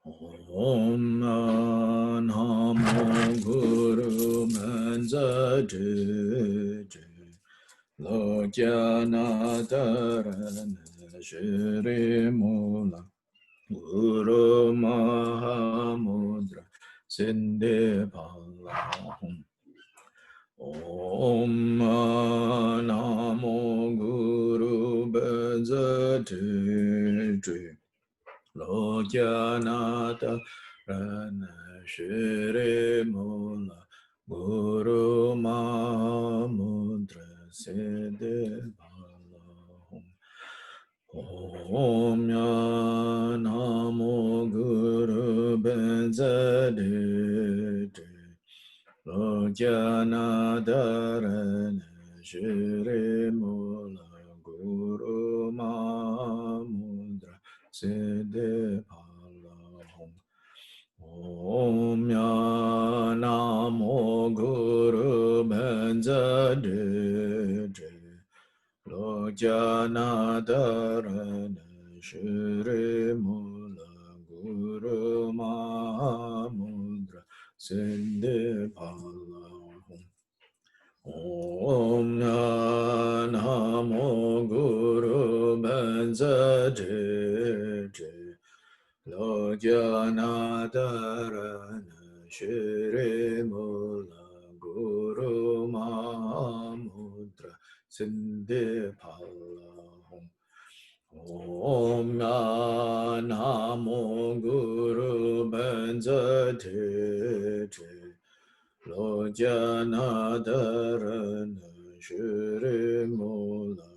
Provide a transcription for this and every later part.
Om Namo Guru Manza Lo Jana Dharan Shri Mula Guru Mahamudra Sinde Pala Om Namo Guru Benzati Lo Janata Rana Shri Mula Guru Mahamudra Siddhi Bala Om Namo Guru Benzadi Lo Janadaran Shri Mula Guru Mahamudra Siddhi Pala Om Namo Guru Benzadi Lo Janadaran Shri Mula Guru Mahamudra Sinde Pala Om Namo Guru Benzadi Lo Janadaran Shri Mula Guru Mahamudra Sinde Pala Om Namo Guru Benzati Lo Janadaran Shri Mula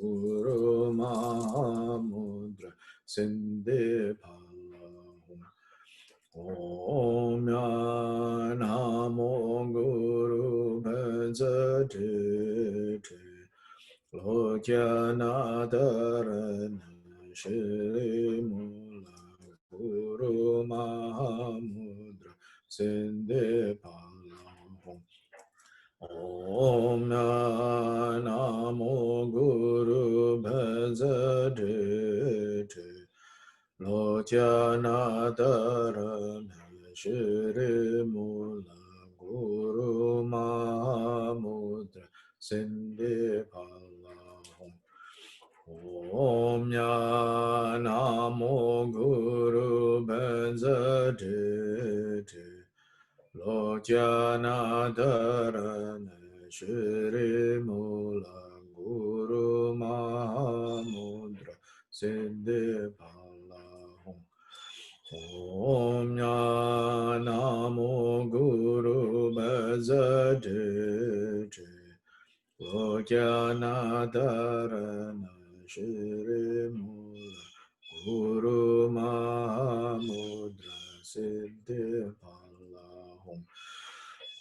Guru Mahamudra Sinde Pala Om Namo Guru Benzati Lo Janadaran Shri Mula Guru Mahamudra Sinde Pala Om Namo Guru Benzadi Lo Janadaran Shri Mula Guru Mahamudra Sinde Pala Om Namo Guru Benzadi Lo Janadaran Shri Mula Guru Mahamudra Siddhi Pala Om Namo Guru Benzadi Lo Janadaran Shri Mula Guru Mahamudra Siddhi Pala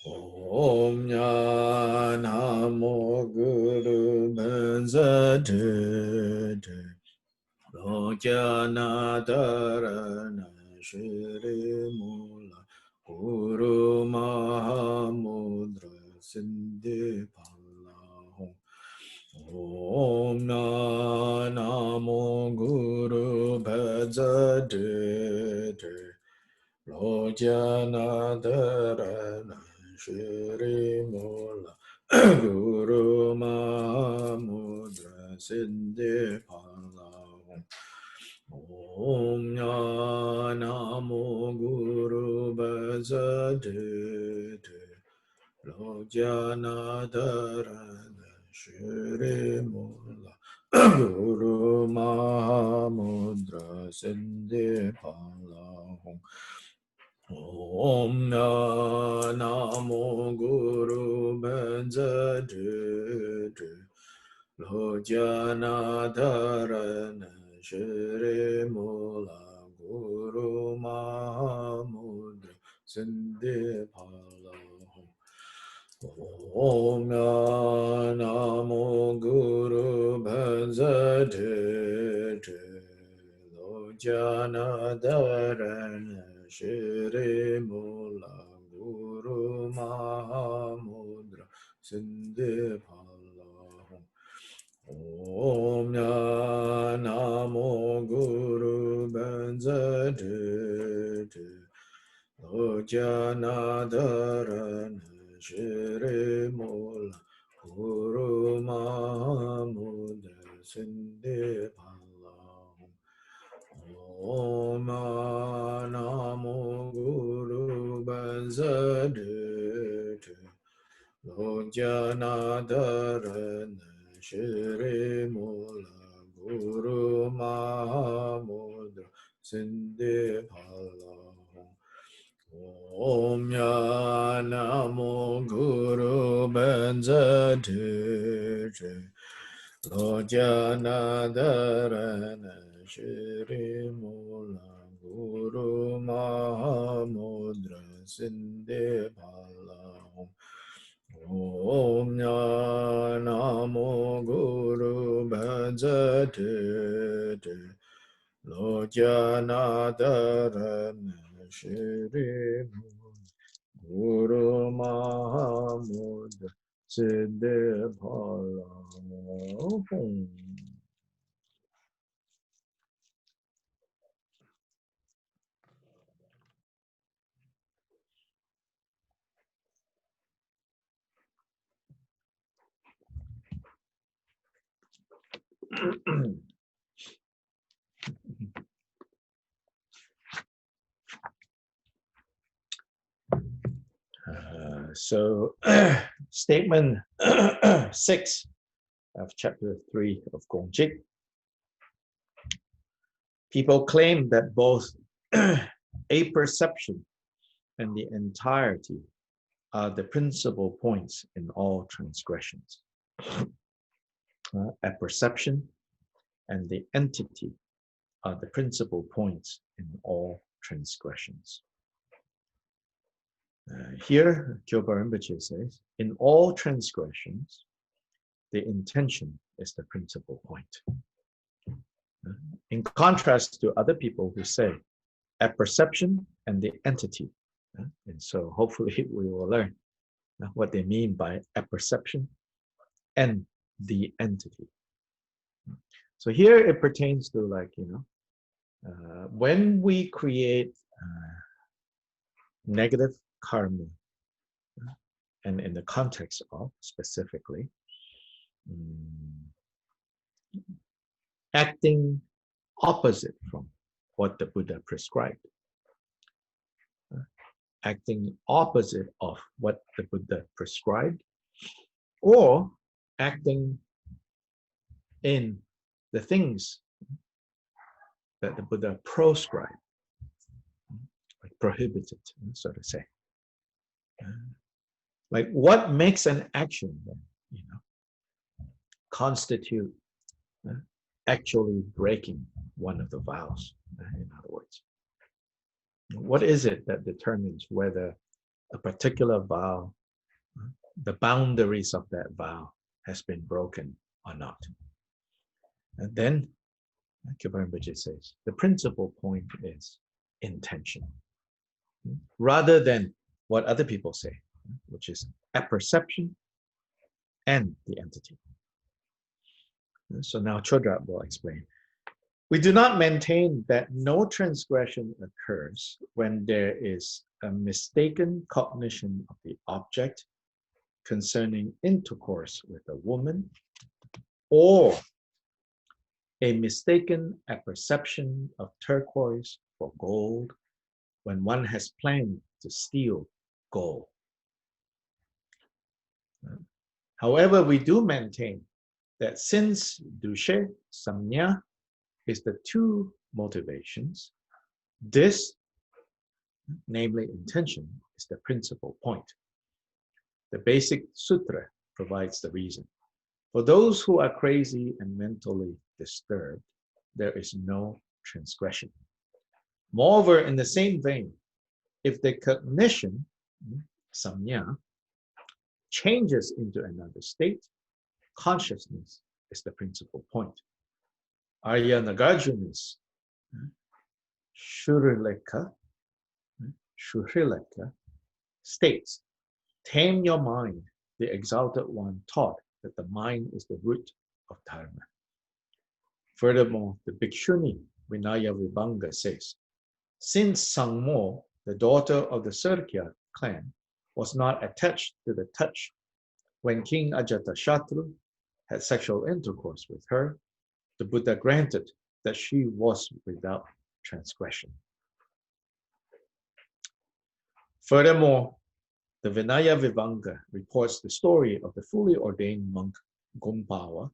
Om Namo Guru Benzadi Lo Janadaran Shri Mula Guru Mahamudra Siddhi Pala Om Namo Guru Benzadi Lo Janadaran Shri Mula Guru Mahamudra Siddhi Pala Om Namo Guru Benzadi Lo Janadaran Shri Mula Guru Mahamudra Siddhi Pala Om Namo Guru Benzadi Lo Janadaran Shri Mula Guru Mahamudra Siddhi Pala Om Namo Guru Benzadi Lo Janadaran Shri Mula Guru Mahamudra Sindhi Pala Om Namo Guru Benzadi Lojanadaran Shri Mola Guru Mahamudra Sindhi Palam Om Namo Guru Banzadete Lojanadaran Shri Mola Guru Mahamudra Sindhi Palam Om Namo Guru Banzadete Lojanadaran Shri Mula Guru Mahamudra Sindhi Palam Om Namo Guru Bhajate Lojanadaran Shri Guru Mahamudra Sindhi Palam. So, statement 6 of chapter 3 of Gongchik. People claim that both a perception and the entirety are the principal points in all transgressions. A perception and the entity are the principal points in all transgressions. Here, Kyoba Rinpoche says, in all transgressions, the intention is the principal point. In contrast to other people who say, a perception and the entity. And so hopefully we will learn what they mean by a perception and the entity. So here it pertains to when we create negative karma, and in the context of specifically acting opposite from what the Buddha prescribed, acting opposite of what the Buddha prescribed, or acting in the things that the Buddha proscribed, like prohibited, so to say. Like what makes an action then, constitute actually breaking one of the vows, in other words. What is it that determines whether a particular vow, the boundaries of that vow has been broken or not? And then, Kyoba Rinpoche says, the principal point is intention, rather than what other people say, which is apperception and the entity. So now Chodra will explain. We do not maintain that no transgression occurs when there is a mistaken cognition of the object concerning intercourse with a woman, or a mistaken apperception of turquoise for gold when one has planned to steal gold. However, we do maintain that since Dushe, Samnya, is the two motivations, this, namely intention, is the principal point. The basic sutra provides the reason. For those who are crazy and mentally disturbed, there is no transgression. Moreover, in the same vein, if the cognition, samnya, changes into another state, consciousness is the principal point. Arya Nagarjuna's Shurileka states, tame your mind, the exalted one taught that the mind is the root of dharma. Furthermore, the Bhikshuni Vinaya Vibhanga says, Since Sangmo, the daughter of the Serkya clan, was not attached to the touch when King Ajatashatru had sexual intercourse with her, the Buddha granted that she was without transgression. Furthermore, the Vinaya Vivanga reports the story of the fully ordained monk Gombawa,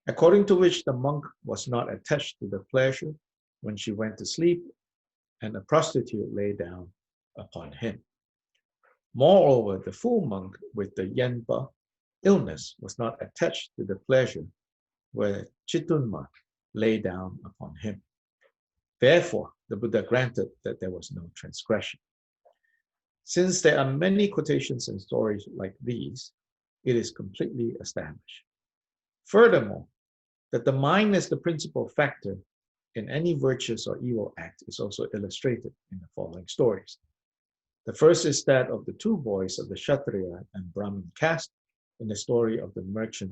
according to which the monk was not attached to the pleasure when she went to sleep and a prostitute lay down upon him. Moreover, the full monk with the Yenpa illness was not attached to the pleasure where Chitunma lay down upon him. Therefore, the Buddha granted that there was no transgression. Since there are many quotations and stories like these, it is completely established. Furthermore, that the mind is the principal factor in any virtuous or evil act is also illustrated in the following stories. The first is that of the two boys of the Kshatriya and Brahmin caste in the story of the merchant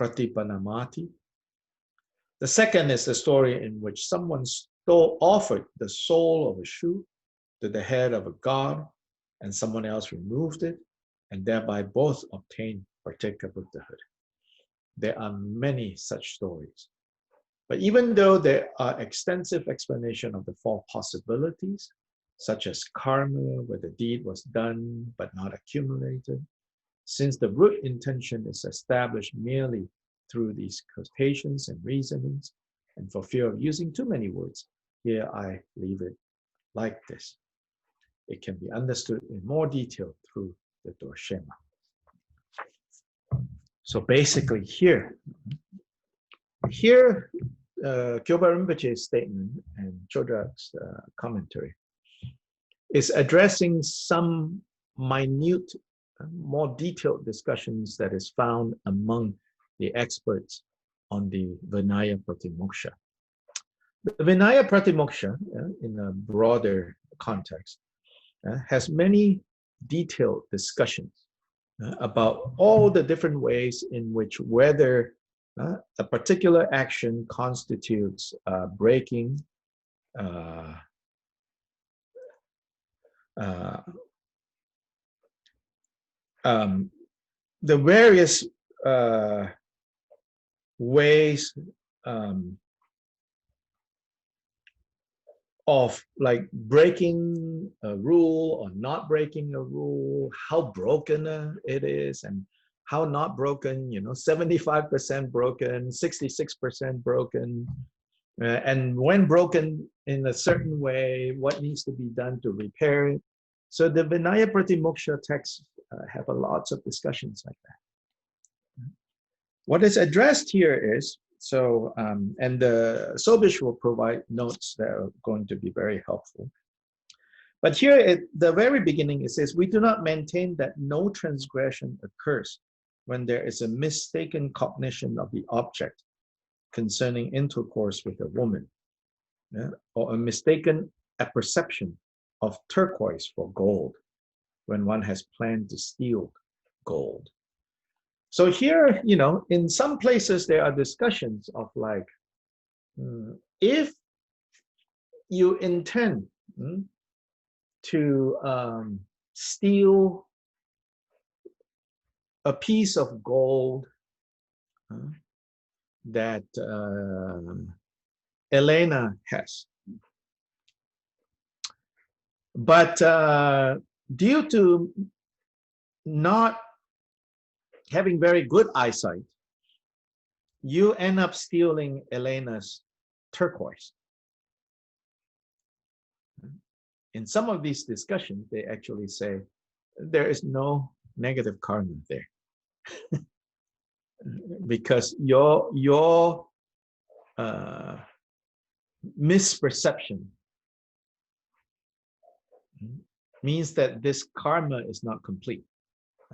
Pratipanamati. The second is the story in which someone offered the sole of a shoe to the head of a god, and someone else removed it, and thereby both obtained particular Buddhahood. There are many such stories. But even though there are extensive explanations of the four possibilities, such as karma, where the deed was done but not accumulated, since the root intention is established merely through these quotations and reasonings, and for fear of using too many words, here I leave it like this. It can be understood in more detail through the Dorshema. So basically here, Kyoba Rinpoche's statement and Chodrak's commentary is addressing some minute, more detailed discussions that is found among the experts on the Vinaya Pratimoksha. The Vinaya Pratimoksha, in a broader context, has many detailed discussions about all the different ways in which whether a particular action constitutes breaking the various ways of like breaking a rule or not breaking a rule, how broken it is and how not broken, 75% broken, 66% broken, and when broken in a certain way, what needs to be done to repair it. So the Vinaya Pratimoksha texts have lots of discussions like that. What is addressed here is, and the Sobish will provide notes that are going to be very helpful. But here at the very beginning, it says, we do not maintain that no transgression occurs when there is a mistaken cognition of the object concerning intercourse with a woman, or a mistaken apperception of turquoise for gold when one has planned to steal gold. So here, in some places there are discussions of like, if you intend to steal a piece of gold that Elena has, but due to not having very good eyesight, you end up stealing Elena's turquoise. In some of these discussions, they actually say there is no negative karma there. Because your misperception means that this karma is not complete.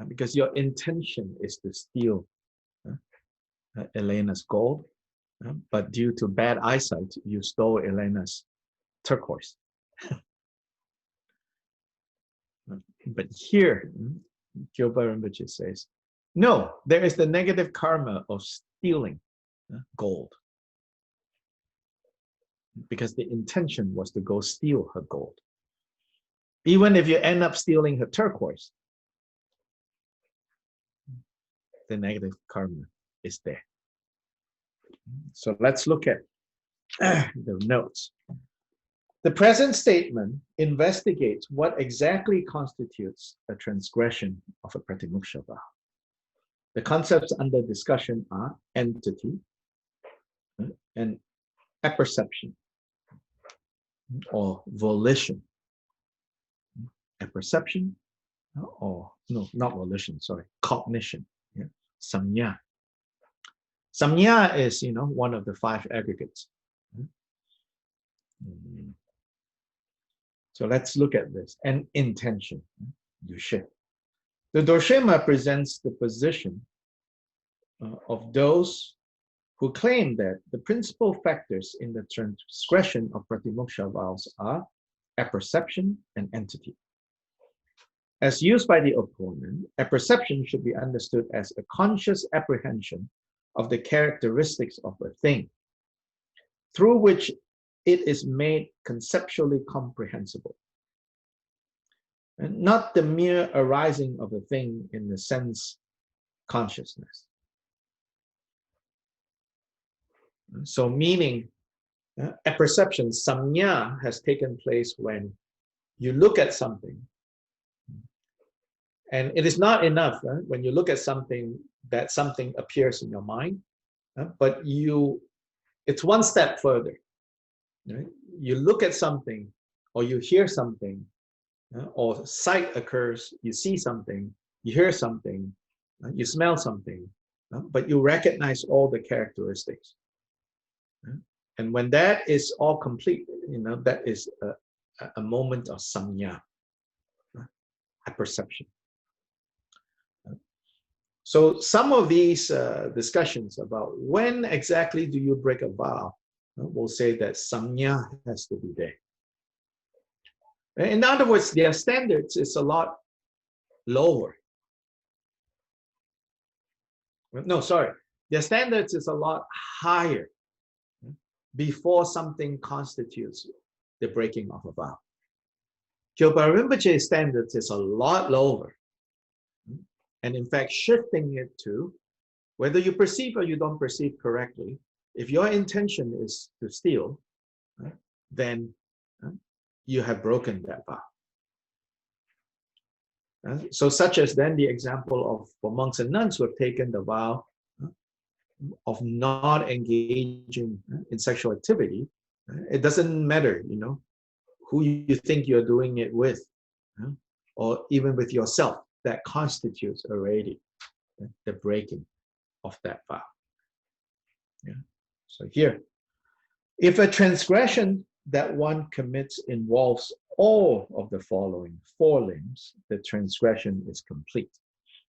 Because your intention is to steal Elena's gold, but due to bad eyesight, you stole Elena's turquoise. But here, Kyoba Rinpoche says, no, there is the negative karma of stealing gold. because the intention was to go steal her gold. Even if you end up stealing her turquoise, the negative karma is there. So let's look at the notes. The present statement investigates what exactly constitutes a transgression of a Pratimuksha vow. The concepts under discussion are entity and apperception or volition. Apperception or, no, not volition, sorry, cognition. Yeah? Samnya. Samnya is, one of the 5 aggregates. So let's look at this. And intention, dushe. The Dorshema presents the position of those who claim that the principal factors in the transgression of Pratimuksha vows are apperception and entity. As used by the opponent, apperception should be understood as a conscious apprehension of the characteristics of a thing, through which it is made conceptually comprehensible, and not the mere arising of a thing in the sense consciousness. So meaning, apperception, samnya, has taken place when you look at something. And it is not enough when you look at something that something appears in your mind, but it's one step further. Right? You look at something, or you hear something, or sight occurs, you see something, you hear something, you smell something, but you recognize all the characteristics. And when that is all complete, that is a moment of samnya, apperception. So some of these discussions about when exactly do you break a vow, we'll say that samnya has to be there. In other words, their standards is a lot lower. No, sorry. Their standards is a lot higher before something constitutes the breaking of a vow. Kyopa Rinpoche's standards is a lot lower. And in fact, shifting it to whether you perceive or you don't perceive correctly, if your intention is to steal, then you have broken that vow. So such as then the example of for monks and nuns who have taken the vow of not engaging in sexual activity, it doesn't matter, who you think you're doing it with, or even with yourself, that constitutes already the breaking of that vow. Yeah. So here, if a transgression that one commits involves all of the following 4 limbs, the transgression is complete.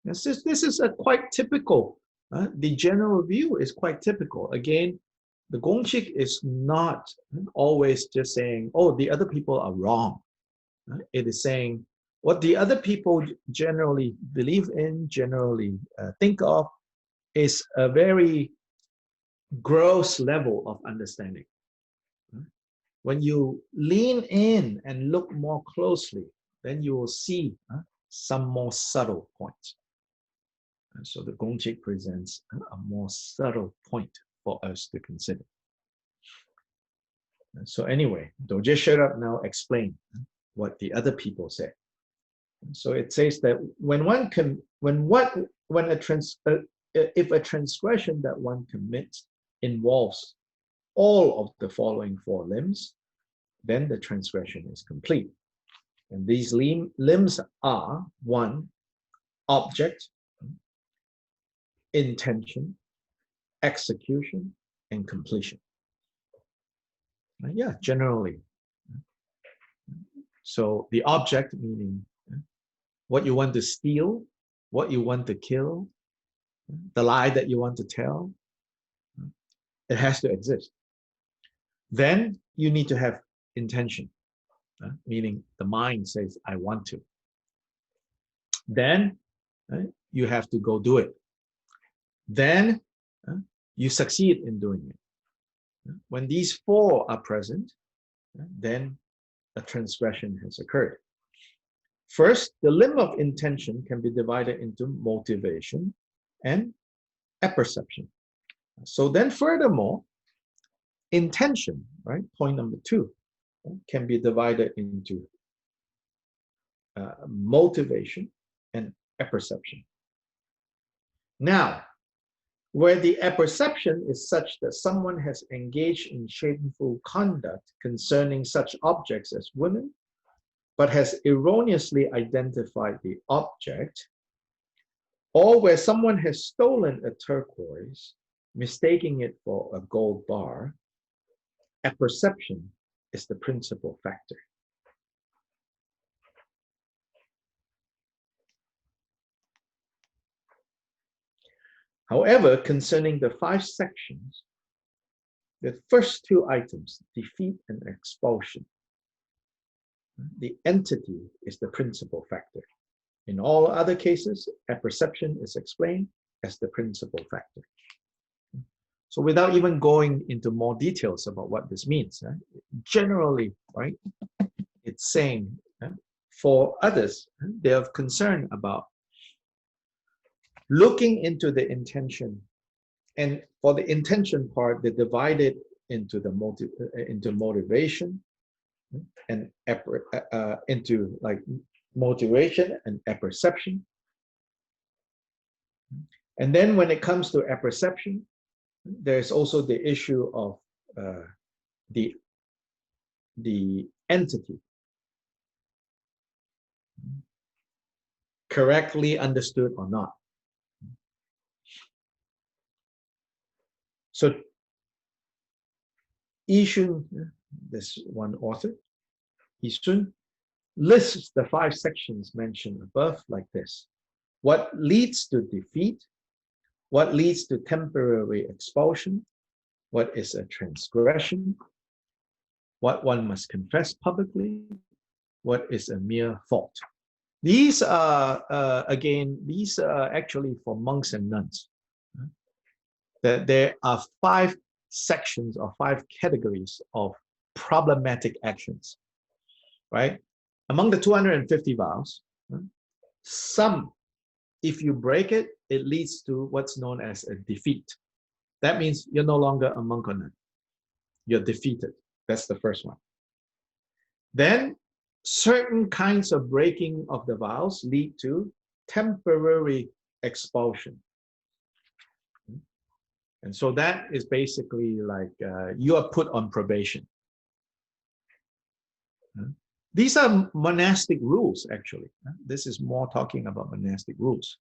This is a quite typical, the general view is quite typical. Again, the Gongchik is not always just saying, oh, the other people are wrong. It is saying what the other people generally believe in, generally think of, is a very gross level of understanding. When you lean in and look more closely, then you will see some more subtle points. And so the Gongchik presents a more subtle point for us to consider. And so anyway, Doje Sherab now explain what the other people say. So it says that if a transgression that one commits involves all of the following 4 limbs, then the transgression is complete. And these limbs are 1, object, intention, execution, and completion. Yeah, generally. So the object, meaning what you want to steal, what you want to kill, the lie that you want to tell, it has to exist. Then you need to have intention, meaning the mind says, I want to. Then you have to go do it. Then you succeed in doing it. When these four are present, then a transgression has occurred. First, the limb of intention can be divided into motivation and apperception. So then furthermore, intention, right, point number 2, can be divided into motivation and apperception. Now, where the apperception is such that someone has engaged in shameful conduct concerning such objects as women, but has erroneously identified the object, or where someone has stolen a turquoise, mistaking it for a gold bar, apperception is the principal factor. However, concerning the 5 sections, the first 2 items, defeat and expulsion, the entity is the principal factor. In all other cases, apperception is explained as the principal factor. So without even going into more details about what this means, generally, right, it's saying for others, they are concerned about looking into the intention, and for the intention part, they divide it into the motivation and into like motivation and apperception. And then when it comes to apperception, there's also the issue of the entity, correctly understood or not. So Yishun, this one author, Yishun, lists the 5 sections mentioned above like this: what leads to defeat, what leads to temporary expulsion, what is a transgression, what one must confess publicly, what is a mere fault. These are, again, these are actually for monks and nuns. That there are 5 sections or 5 categories of problematic actions, right? Among the 250 vows, some, if you break it, it leads to what's known as a defeat. That means you're no longer a monk or nun. You're defeated. That's the first one. Then certain kinds of breaking of the vows lead to temporary expulsion. And so that is basically like you are put on probation. These are monastic rules, actually. This is more talking about monastic rules.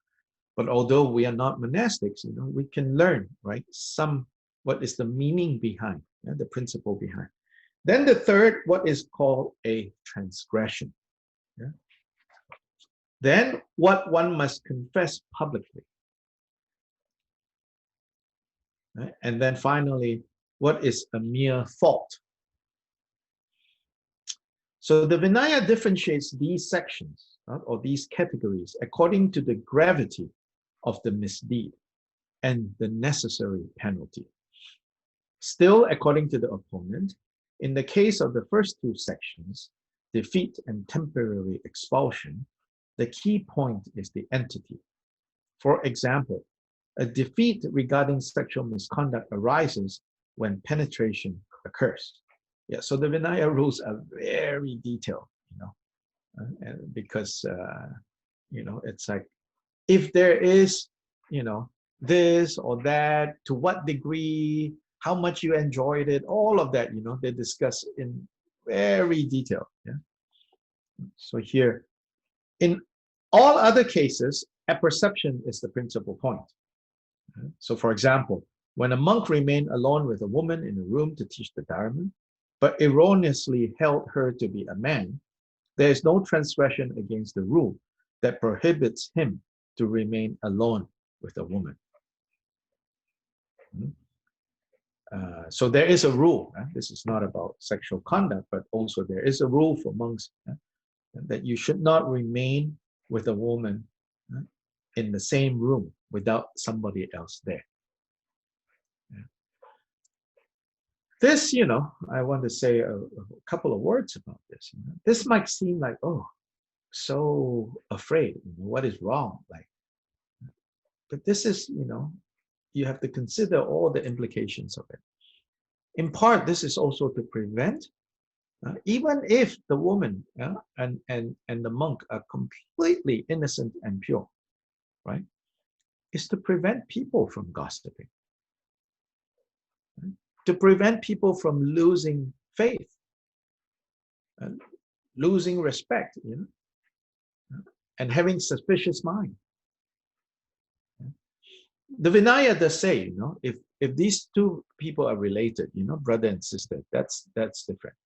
But although we are not monastics, we can learn, right? What is the meaning behind, the principle behind. Then the third, what is called a transgression. Then what one must confess publicly. And then finally, what is a mere fault? So the Vinaya differentiates these sections or these categories according to the gravity of the misdeed and the necessary penalty. Still, according to the opponent, in the case of the first 2 sections, defeat and temporary expulsion, the key point is the entity. For example, a defeat regarding sexual misconduct arises when penetration occurs. Yeah, so the Vinaya rules are very detailed, and because it's like if there is, this or that, to what degree, how much you enjoyed it, all of that, they discuss in very detail. Yeah. So here, in all other cases, apperception is the principal point. So for example, when a monk remained alone with a woman in a room to teach the Dharma, but erroneously held her to be a man, there is no transgression against the rule that prohibits him to remain alone with a woman. So there is a rule. This is not about sexual conduct, but also there is a rule for monks that you should not remain with a woman in the same room without somebody else there. This, I want to say a couple of words about this. This might seem like, oh, so afraid. What is wrong? Like, but this is, you have to consider all the implications of it. In part, this is also to prevent, even if the woman and the monk are completely innocent and pure, right? Is to prevent people from gossiping, right? To prevent people from losing faith, and losing respect, and having suspicious mind. The Vinaya does say, if these two people are related, brother and sister, that's different.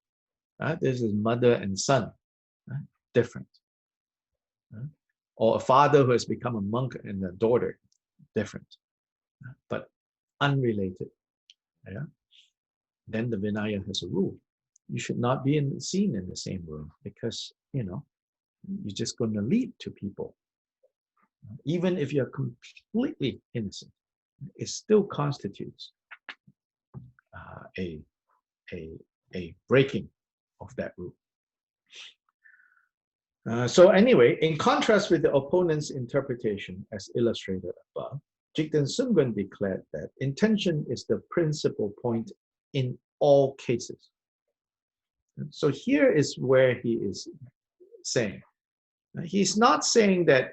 This is mother and son, different. Or a father who has become a monk and a daughter, different, but unrelated. Yeah. Then the Vinaya has a rule: you should not be seen in the same room, because you're just going to lead to people. Even if you're completely innocent, it still constitutes a breaking of that rule. So anyway, in contrast with the opponent's interpretation as illustrated above, Jigten Sungön declared that intention is the principal point in all cases. So here is where he is saying, he's not saying that,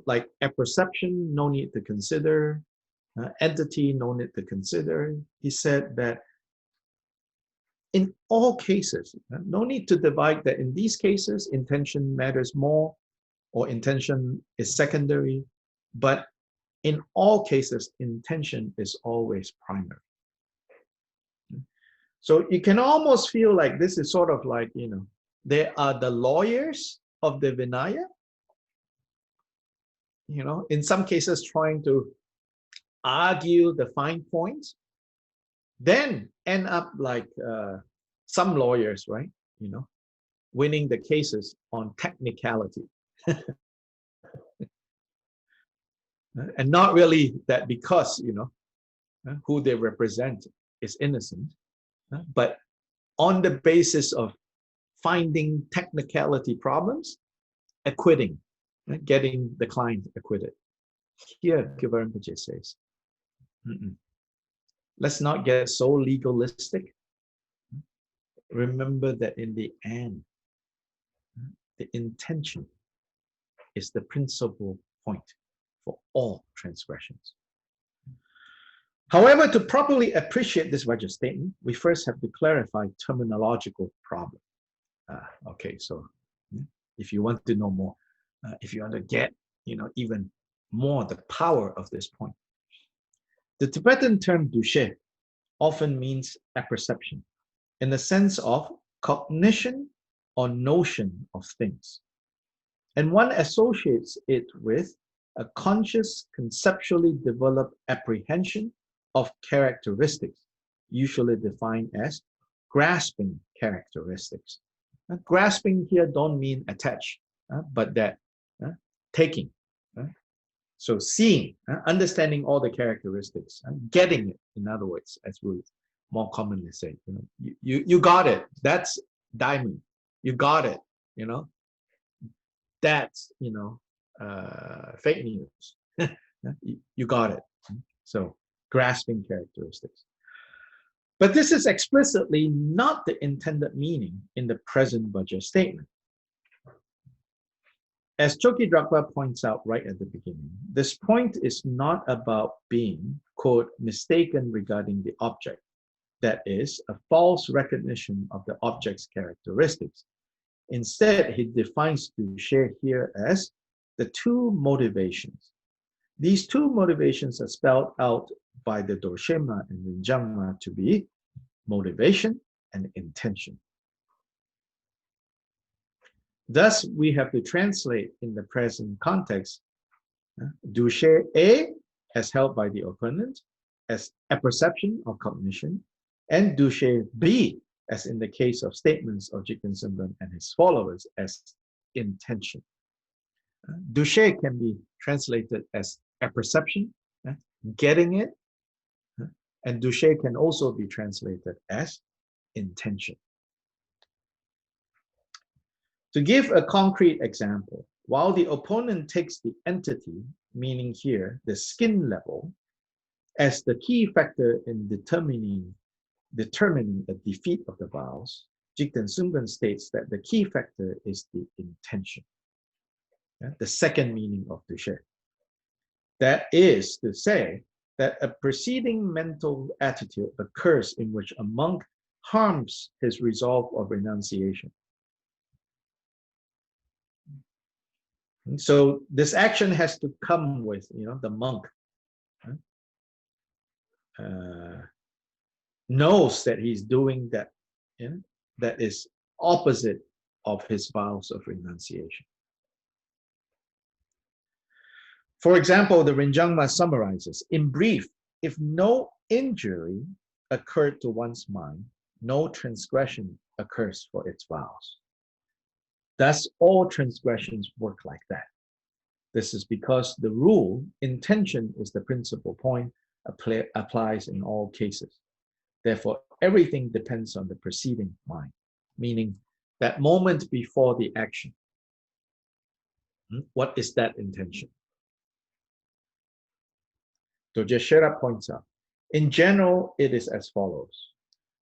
like apperception, no need to consider, entity, no need to consider. He said that in all cases, no need to divide that in these cases, intention matters more or intention is secondary, but in all cases, intention is always primary. So you can almost feel like this is sort of like, they are the lawyers of the Vinaya, in some cases trying to argue the fine points, then end up like some lawyers, right? Winning the cases on technicality. And not really that because, who they represent is innocent, but on the basis of finding technicality problems, acquitting, getting the client acquitted. Here, Gyalvar Rinpoche says, let's not get so legalistic. Remember that in the end, the intention is the principal point for all transgressions. However, to properly appreciate this Vajra statement, we first have to clarify terminological problem. Okay, so if you want to know more, if you want to get, even more the power of this point, the Tibetan term dushe often means apperception in the sense of cognition or notion of things. And one associates it with a conscious, conceptually developed apprehension of characteristics, usually defined as grasping characteristics. Grasping here don't mean attach, but that taking. So seeing, understanding all the characteristics, getting it, in other words, as we more commonly say, you got it. That's diamond. You got it. That's fake news. You got it. So grasping characteristics. But this is explicitly not the intended meaning in the present Vajra statement. As Choki Drakpa points out right at the beginning, this point is not about being, quote, mistaken regarding the object. That is, a false recognition of the object's characteristics. Instead, he defines dushe here as the two motivations. These two motivations are spelled out by the Dorshema and Rinjangma to be motivation and intention. Thus, we have to translate in the present context dushe A as held by the opponent as apperception or cognition, and dushe B as in the case of statements of Jigten Sungön and his followers as intention. Dushe can be translated as apperception, getting it, And douche can also be translated as intention. To give a concrete example, while the opponent takes the entity, meaning here the skin level, as the key factor in determining a defeat of the vows, Jigten Sungpan states that the key factor is the intention. The second meaning of douche. That is to say that a preceding mental attitude occurs in which a monk harms his resolve of renunciation. And so this action has to come with, the monk knows that he's doing that, that is opposite of his vows of renunciation. For example, the Rinjangma summarizes, in brief, if no injury occurred to one's mind, no transgression occurs for its vows. Thus, all transgressions work like that. This is because the rule, intention is the principal point, applies in all cases. Therefore, everything depends on the preceding mind, meaning that moment before the action. What is that intention? So Jeshera points out, in general, it is as follows.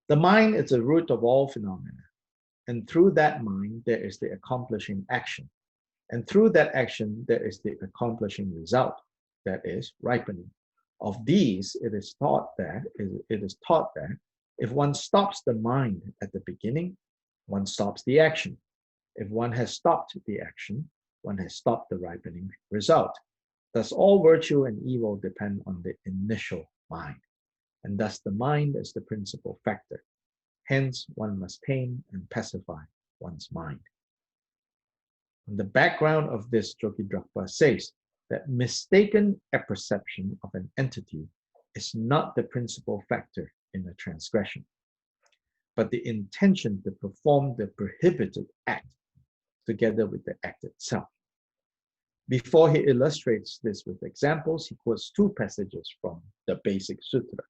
The mind is the root of all phenomena, and through that mind, there is the accomplishing action. And through that action, there is the accomplishing result, that is, ripening. Of these, it is taught that if one stops the mind at the beginning, one stops the action. If one has stopped the action, one has stopped the ripening result. Thus, all virtue and evil depend on the initial mind, and thus the mind is the principal factor. Hence, one must tame and pacify one's mind. On the background of this, Jokidrakpa says that mistaken apperception of an entity is not the principal factor in a transgression, but the intention to perform the prohibited act together with the act itself. Before he illustrates this with examples, he quotes two passages from the Basic Sutra.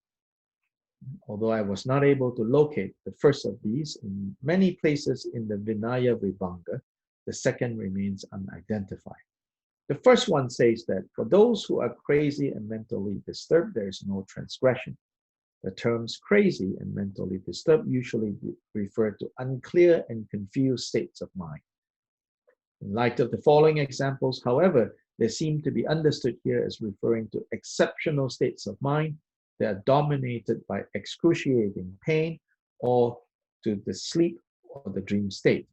Although I was not able to locate the first of these in many places in the Vinaya Vibhanga, the second remains unidentified. The first one says that for those who are crazy and mentally disturbed, there is no transgression. The terms crazy and mentally disturbed usually refer to unclear and confused states of mind. In light of the following examples, however, they seem to be understood here as referring to exceptional states of mind that are dominated by excruciating pain or to the sleep or the dream state.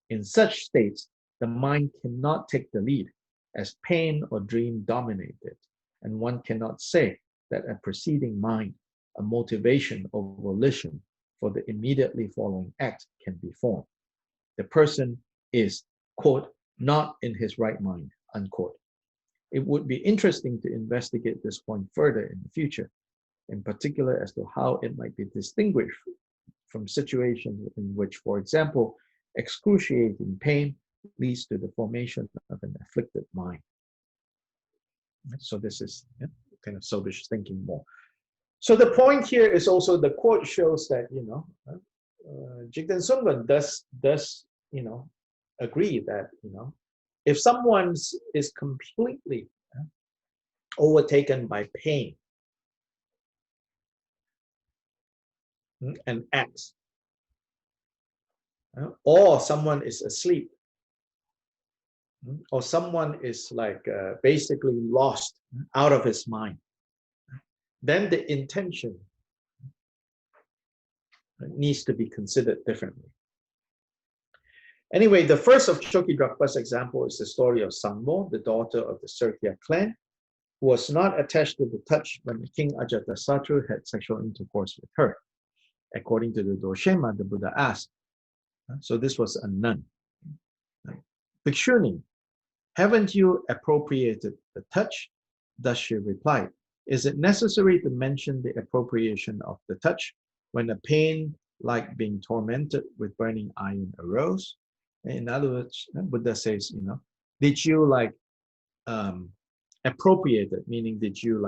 In such states, the mind cannot take the lead as pain or dream dominate it, and one cannot say that a preceding mind, a motivation or volition for the immediately following act can be formed. The person is, quote, not in his right mind, unquote. It would be interesting to investigate this point further in the future, in particular as to how it might be distinguished from situations in which, for example, excruciating pain leads to the formation of an afflicted mind. So this is kind of sobish thinking more. So the point here is also the quote shows that, Jigten Sungpan does agree that, if someone is completely overtaken by pain and acts, or someone is asleep, or someone is like basically lost out of his mind, then the intention needs to be considered differently. Anyway, the first of Chokidrakpa's example is the story of Sangmo, the daughter of the Sirkya clan, who was not attached to the touch when the king Ajatasattu had sexual intercourse with her. According to the Doshema, the Buddha asked, so this was a nun, Bhikshuni, haven't you appropriated the touch? Thus she replied, is it necessary to mention the appropriation of the touch when a pain like being tormented with burning iron arose? In other words, Buddha says, did you appropriate it? Meaning, did you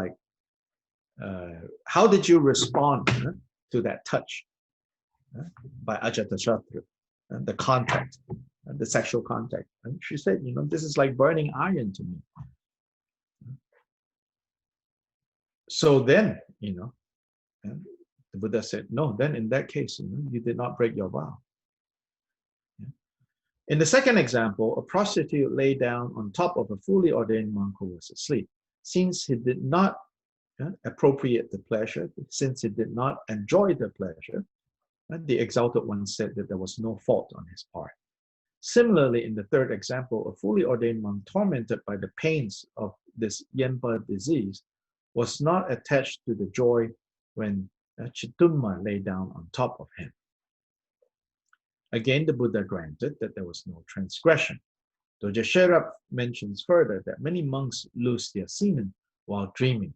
how did you respond to that touch by Ajatasattu, the contact, the sexual contact? And she said, this is like burning iron to me. So then, the Buddha said, no, then in that case, you did not break your vow. In the second example, a prostitute lay down on top of a fully ordained monk who was asleep. Since he did not appropriate the pleasure, since he did not enjoy the pleasure, the exalted one said that there was no fault on his part. Similarly, in the third example, a fully ordained monk tormented by the pains of this Yenpa disease was not attached to the joy when Chitumma lay down on top of him. Again, the Buddha granted that there was no transgression. Doja Sherab mentions further that many monks lose their semen while dreaming,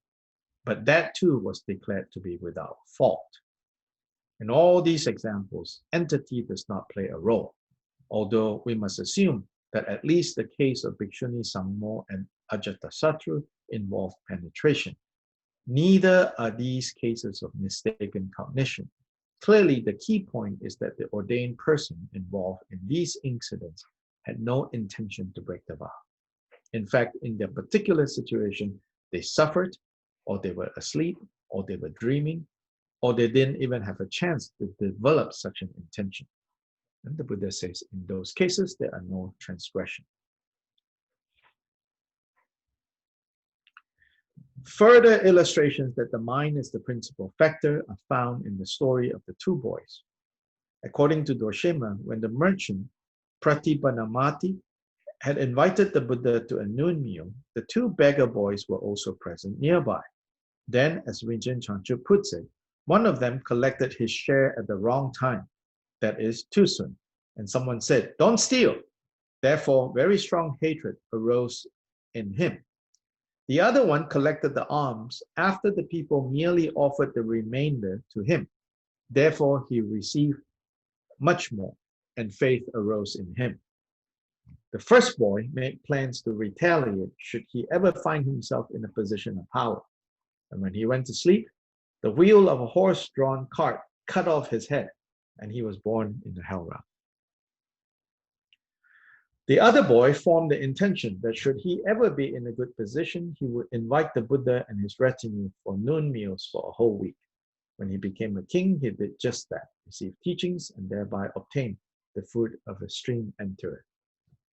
but that too was declared to be without fault. In all these examples, entity does not play a role, although we must assume that at least the case of Bhikshuni Sammo and Ajatasattu involved penetration. Neither are these cases of mistaken cognition. Clearly, the key point is that the ordained person involved in these incidents had no intention to break the vow. In fact, in their particular situation, they suffered, or they were asleep, or they were dreaming, or they didn't even have a chance to develop such an intention. And the Buddha says, in those cases, there are no transgression. Further illustrations that the mind is the principal factor are found in the story of the two boys. According to Dorshema, when the merchant Pratipanamati had invited the Buddha to a noon meal, the two beggar boys were also present nearby. Then, as Rinchen Chanchu puts it, one of them collected his share at the wrong time, that is, too soon, and someone said, "Don't steal." Therefore, very strong hatred arose in him. The other one collected the alms after the people merely offered the remainder to him. Therefore, he received much more, and faith arose in him. The first boy made plans to retaliate should he ever find himself in a position of power. And when he went to sleep, the wheel of a horse-drawn cart cut off his head, and he was born in the hell realm. The other boy formed the intention that should he ever be in a good position, he would invite the Buddha and his retinue for noon meals for a whole week. When he became a king, he did just that, received teachings, and thereby obtained the fruit of a stream enterer.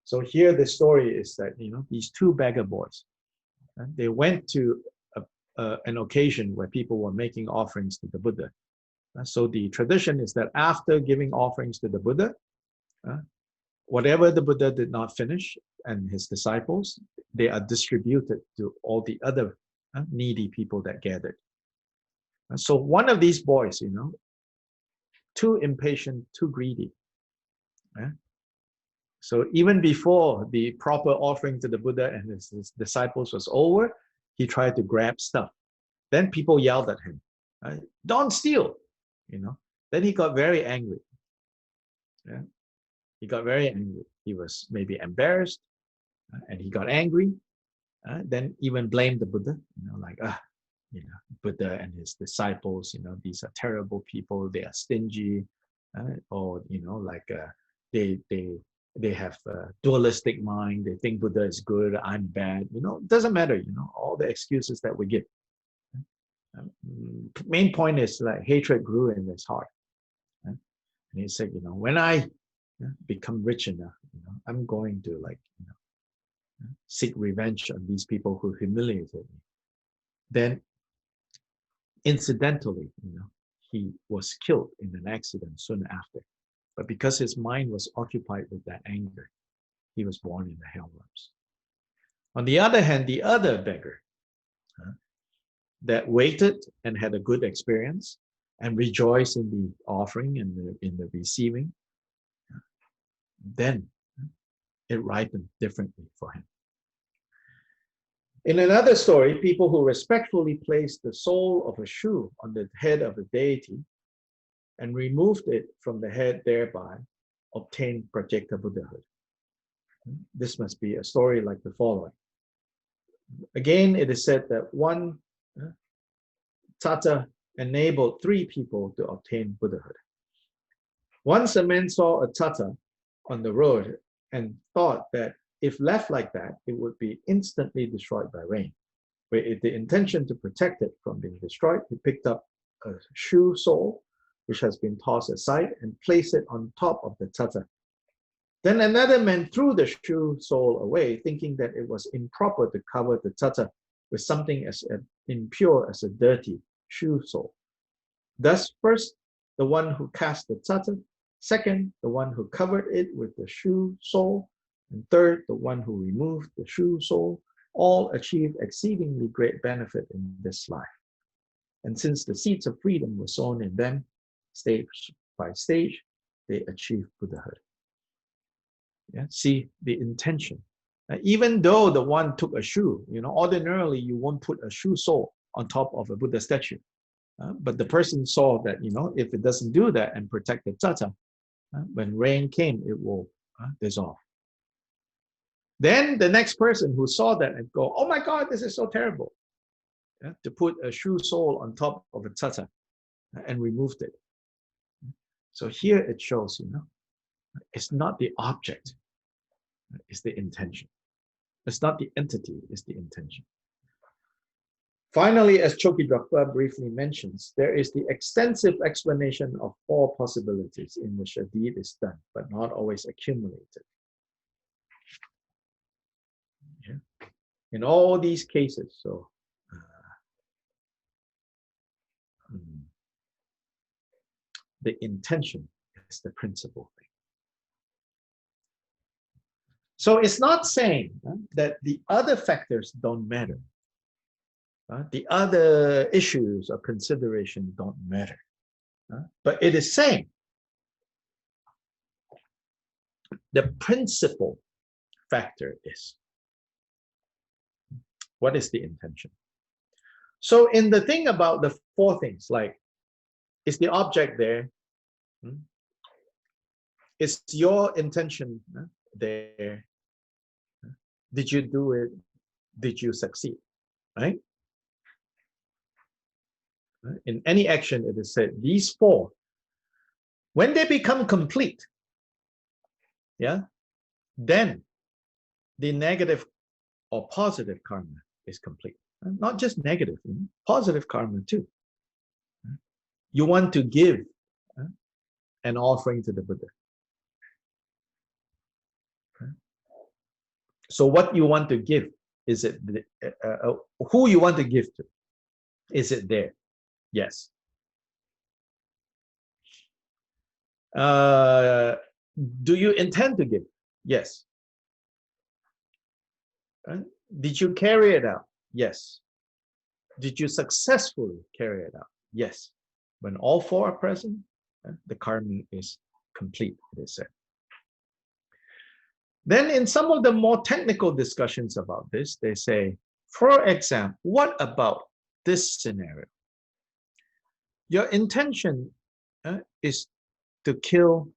So here the story is that, these two beggar boys, they went to an occasion where people were making offerings to the Buddha. So the tradition is that after giving offerings to the Buddha, whatever the Buddha did not finish and his disciples, they are distributed to all the other needy people that gathered. So one of these boys, too impatient, too greedy. So even before the proper offering to the Buddha and his disciples was over, he tried to grab stuff. Then people yelled at him, "Don't steal!" Then he got very angry. He got very angry. He was maybe embarrassed, and he got angry. Then even blamed the Buddha, Buddha and his disciples, these are terrible people. They are stingy, or they have a dualistic mind. They think Buddha is good, I'm bad. It doesn't matter. All the excuses that we give. Main point is like hatred grew in his heart, and he said, when I become rich enough, I'm going to seek revenge on these people who humiliated me. Then, incidentally, he was killed in an accident soon after. But because his mind was occupied with that anger, he was born in the hell realms. On the other hand, the other beggar that waited and had a good experience and rejoiced in the offering and in the receiving, then it ripened differently for him. In another story, people who respectfully placed the sole of a shoe on the head of a deity and removed it from the head, thereby obtained Pratyeka Buddhahood. This must be a story like the following. Again, it is said that one Tata enabled 3 people to obtain Buddhahood. Once a man saw a Tata on the road and thought that if left like that, it would be instantly destroyed by rain. With the intention to protect it from being destroyed, he picked up a shoe sole, which has been tossed aside, and placed it on top of the Tata. Then another man threw the shoe sole away, thinking that it was improper to cover the Tata with something as impure as a dirty shoe sole. Thus, first, the one who cast the Tata, second, the one who covered it with the shoe sole, and third, the one who removed the shoe sole, all achieved exceedingly great benefit in this life. And since the seeds of freedom were sown in them, stage by stage, they achieved Buddhahood. Yeah, see the intention. Even though the one took a shoe, ordinarily you won't put a shoe sole on top of a Buddha statue. But the person saw that, if it doesn't do that and protect the Tata, when rain came, it will dissolve. Then the next person who saw that and go, oh my God, this is so terrible, to put a shoe sole on top of a Tata and removed it. So here it shows, it's not the object, it's the intention. It's not the entity, it's the intention. Finally, as Choki Drakpa briefly mentions, there is the extensive explanation of 4 possibilities in which a deed is done, but not always accumulated. Yeah. In all these cases, so the intention is the principal thing. So it's not saying that the other factors don't matter. The other issues of consideration don't matter. But it is saying the principal factor is, what is the intention? So in the thing about the 4 things, like, is the object there? Is your intention there? Did you do it? Did you succeed? Right? In any action, it is said, these 4, when they become complete, then the negative or positive karma is complete. Not just negative, positive karma too. You want to give an offering to the Buddha. So what you want to give, is it who you want to give to? Is it there? Yes. Do you intend to give? Yes. Did you carry it out? Yes. Did you successfully carry it out? Yes. When all 4 are present, the karma is complete, it is said. Then in some of the more technical discussions about this, they say, for example, what about this scenario? Your intention is to kill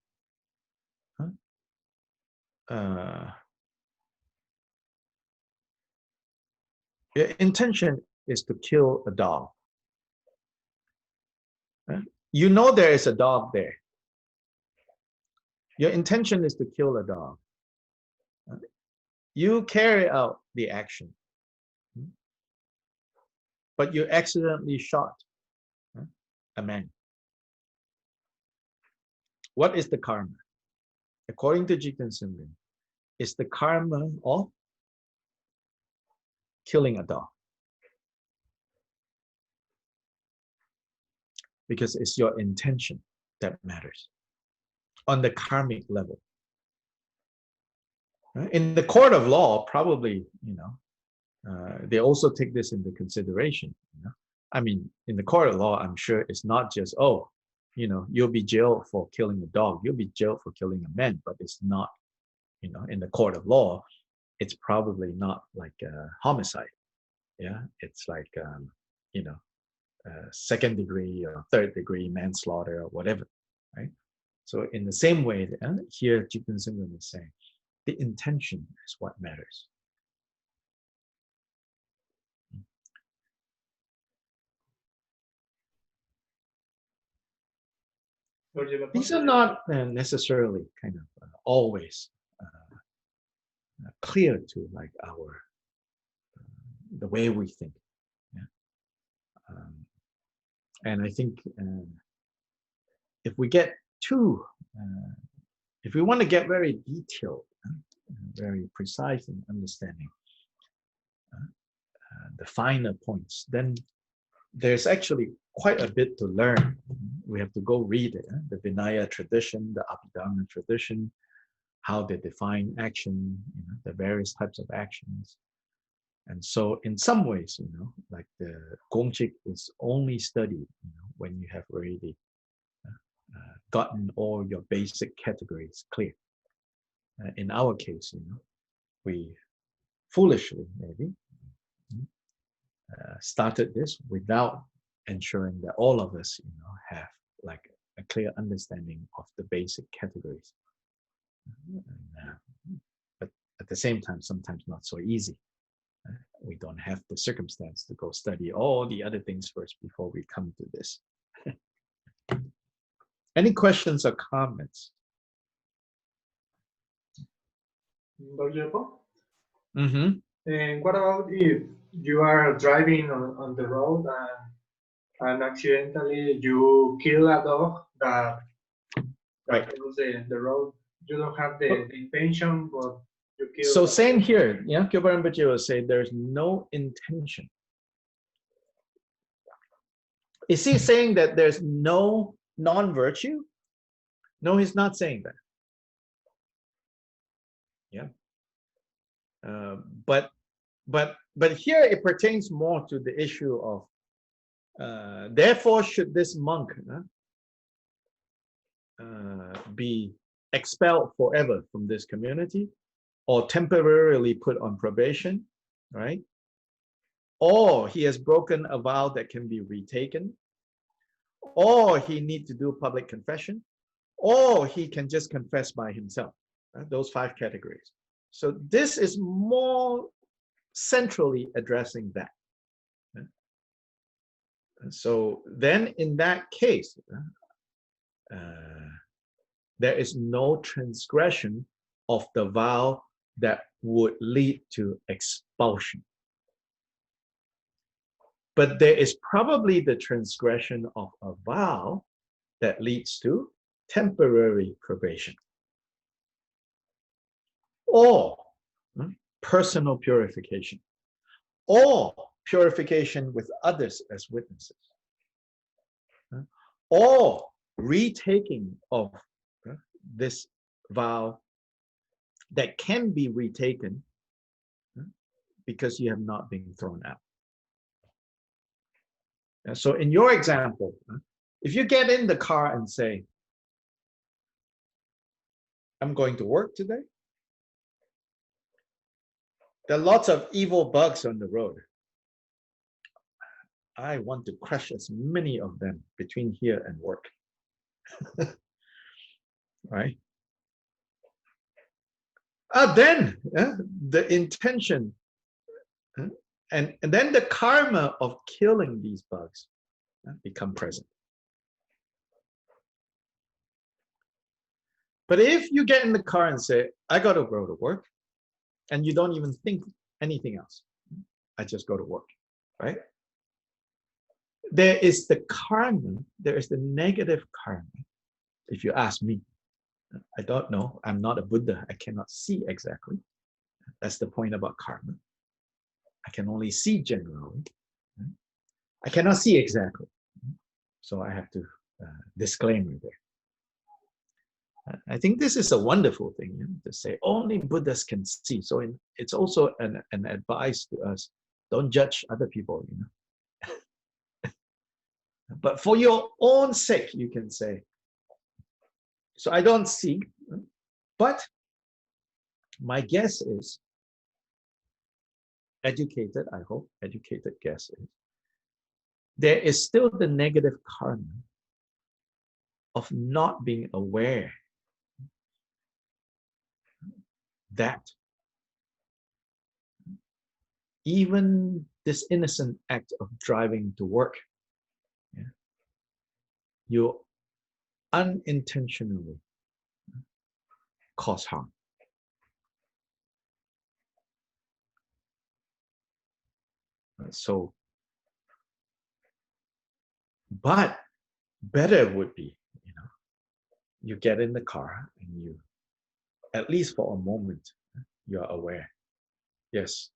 your intention is to kill a dog. You know there is a dog there. Your intention is to kill a dog. You carry out the action, but you accidentally shot a man. What is the karma? According to Jigten Sungren, it's the karma of killing a dog. Because it's your intention that matters on the karmic level. In the court of law, probably, they also take this into consideration. I mean, in the court of law, I'm sure it's not just, you'll be jailed for killing a dog, you'll be jailed for killing a man, but it's not, in the court of law, it's probably not like a homicide. Yeah, it's like, second degree or third degree manslaughter or whatever, right? So in the same way, here Jigten Sungren is saying, the intention is what matters. These are not necessarily kind of always clear to like our the way we think. Yeah? And I think if we get too, if we want to get very detailed, very precise in understanding the finer points, then there's actually quite a bit to learn. We have to go read it, the Vinaya tradition, the Abhidharma tradition, how they define action, the various types of actions. And so in some ways, like the Gongchik is only studied when you have already gotten all your basic categories clear. In our case, we foolishly maybe started this without ensuring that all of us, have like a clear understanding of the basic categories. But at the same time, sometimes not so easy. We don't have the circumstance to go study all the other things first before we come to this. Any questions or comments? And what about if you are driving on the road and accidentally you kill a dog that crossed the road? You don't have the intention, but you kill. So same here. Yeah, Gilbert and Bajir will say there's no intention. Is he saying that there's no non-virtue? No, he's not saying that. Yeah. But here it pertains more to the issue of therefore should this monk be expelled forever from this community or temporarily put on probation, right? Or he has broken a vow that can be retaken, or he needs to do public confession, or he can just confess by himself. Right? Those 5 categories. So this is more centrally addressing that. So then in that case, there is no transgression of the vow that would lead to expulsion. But there is probably the transgression of a vow that leads to temporary probation or personal purification or purification with others as witnesses or retaking of this vow that can be retaken because you have not been thrown out. So in your example, if you get in the car and say, I'm going to work today, there are lots of evil bugs on the road. I want to crush as many of them between here and work. Right? Then the intention and then the karma of killing these bugs become present. But if you get in the car and say, I got to go to work, and you don't even think anything else, I just go to work, right? There is the karma, there is the negative karma. If you ask me, I don't know, I'm not a Buddha, I cannot see exactly. That's the point about karma. I can only see generally. I cannot see exactly. So I have to disclaimer there. I think this is a wonderful thing to say only Buddhas can see. So it's also an advice to us, don't judge other people, But for your own sake, you can say, so I don't see, but my guess is, educated, I hope, educated guess is, there is still the negative karma of not being aware that even this innocent act of driving to work, you unintentionally cause harm. So, but better would be, you get in the car and you, at least for a moment, you're aware. Yes,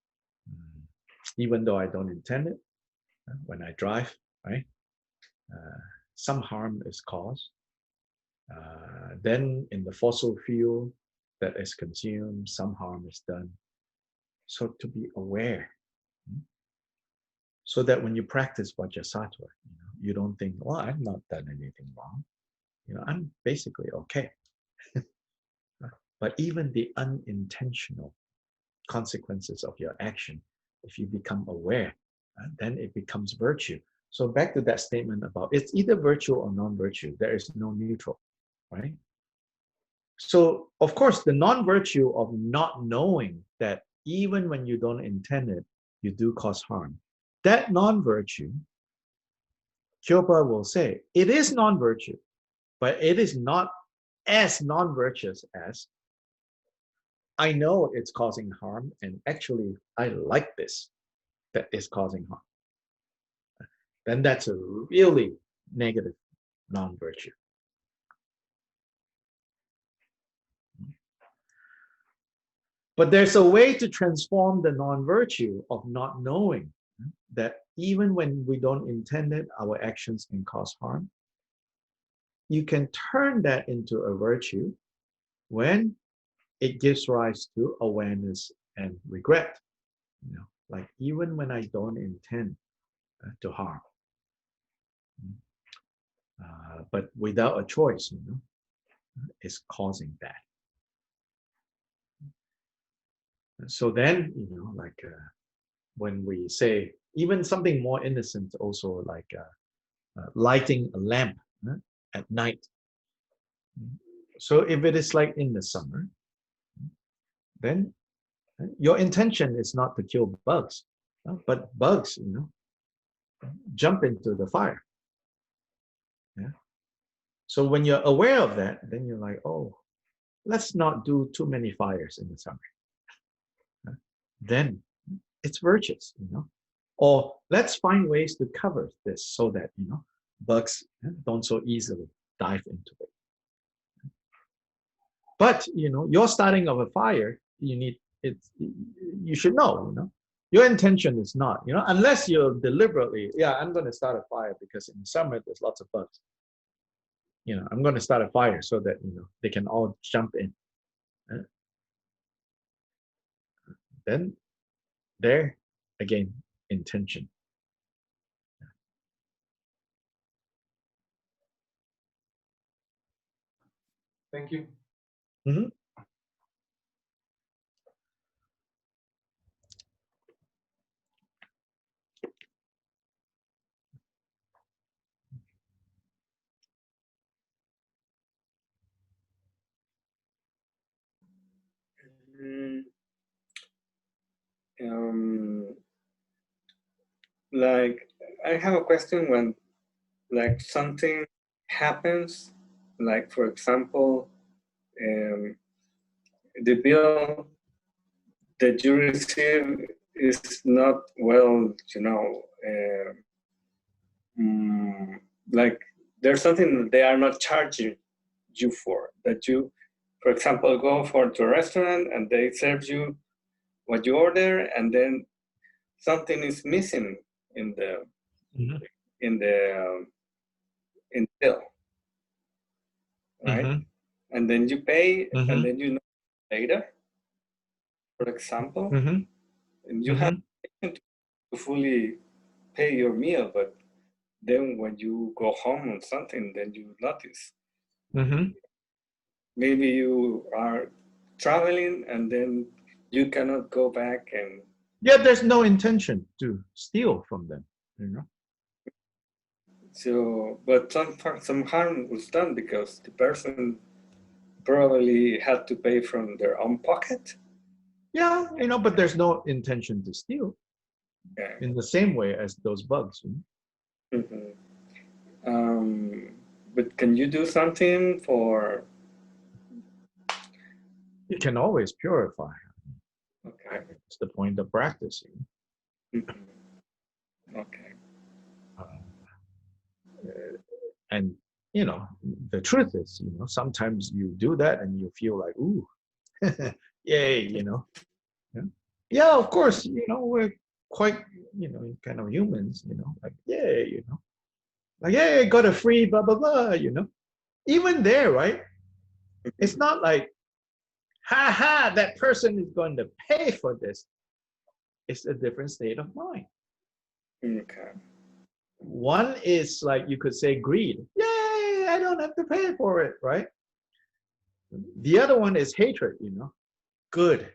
even though I don't intend it, when I drive, right, some harm is caused. Then in the fossil fuel that is consumed, some harm is done. So to be aware, so that when you practice Vajrasattva, you don't think, well, I've not done anything wrong. I'm basically okay. But even the unintentional consequences of your action, if you become aware, then it becomes virtue. So back to that statement about it's either virtue or non-virtue. There is no neutral, right? So of course, the non-virtue of not knowing that even when you don't intend it, you do cause harm. That non-virtue, Kyopa will say, it is non-virtue, but it is not as non-virtuous as I know it's causing harm, and actually I like this that is causing harm. Then that's a really negative non-virtue. But there's a way to transform the non-virtue of not knowing that even when we don't intend it, our actions can cause harm. You can turn that into a virtue when it gives rise to awareness and regret. Like even when I don't intend to harm, but without a choice, is causing that. So then, like when we say even something more innocent, also like lighting a lamp at night. So if it is like in the summer, then your intention is not to kill bugs, but bugs, jump into the fire. Yeah. So when you're aware of that, then you're like, oh, let's not do too many fires in the summer. Then it's virtuous, Or let's find ways to cover this so that, bugs don't so easily dive into it. But, you're starting of a fire, you should know, your intention is not, unless you're deliberately, I'm going to start a fire because in the summer there's lots of bugs. I'm going to start a fire so that, they can all jump in. Then there, again, intention. Thank you. Mm-hmm. Like, I have a question when, like, something happens, like, for example, the bill that you receive is not well, like, there's something they are not charging you for, that you, for example, go to a restaurant and they serve you what you order, and then something is missing in the in the bill, right? And then you pay, and then you know later, for example, and you have to fully pay your meal, but then when you go home on something, then you notice. Maybe you are traveling and then you cannot go back and... Yeah, there's no intention to steal from them, So, but some harm was done because the person probably had to pay from their own pocket. Yeah, but there's no intention to steal. In the same way as those bugs. But can you do something for? You can always purify. Okay. It's the point of practicing. Okay. And you know, the truth is, you know, sometimes you do that and you feel like, ooh, yay, you know. Yeah, of course, you know, we're quite, you know, kind of humans, you know, like, yay, you know, like, yay, got a free blah, blah, blah, you know. Even there, right? It's not like, ha ha, that person is going to pay for this. It's a different state of mind. Okay. One is like, you could say greed. Yay, I don't have to pay for it, right? The other one is hatred, you know. Good,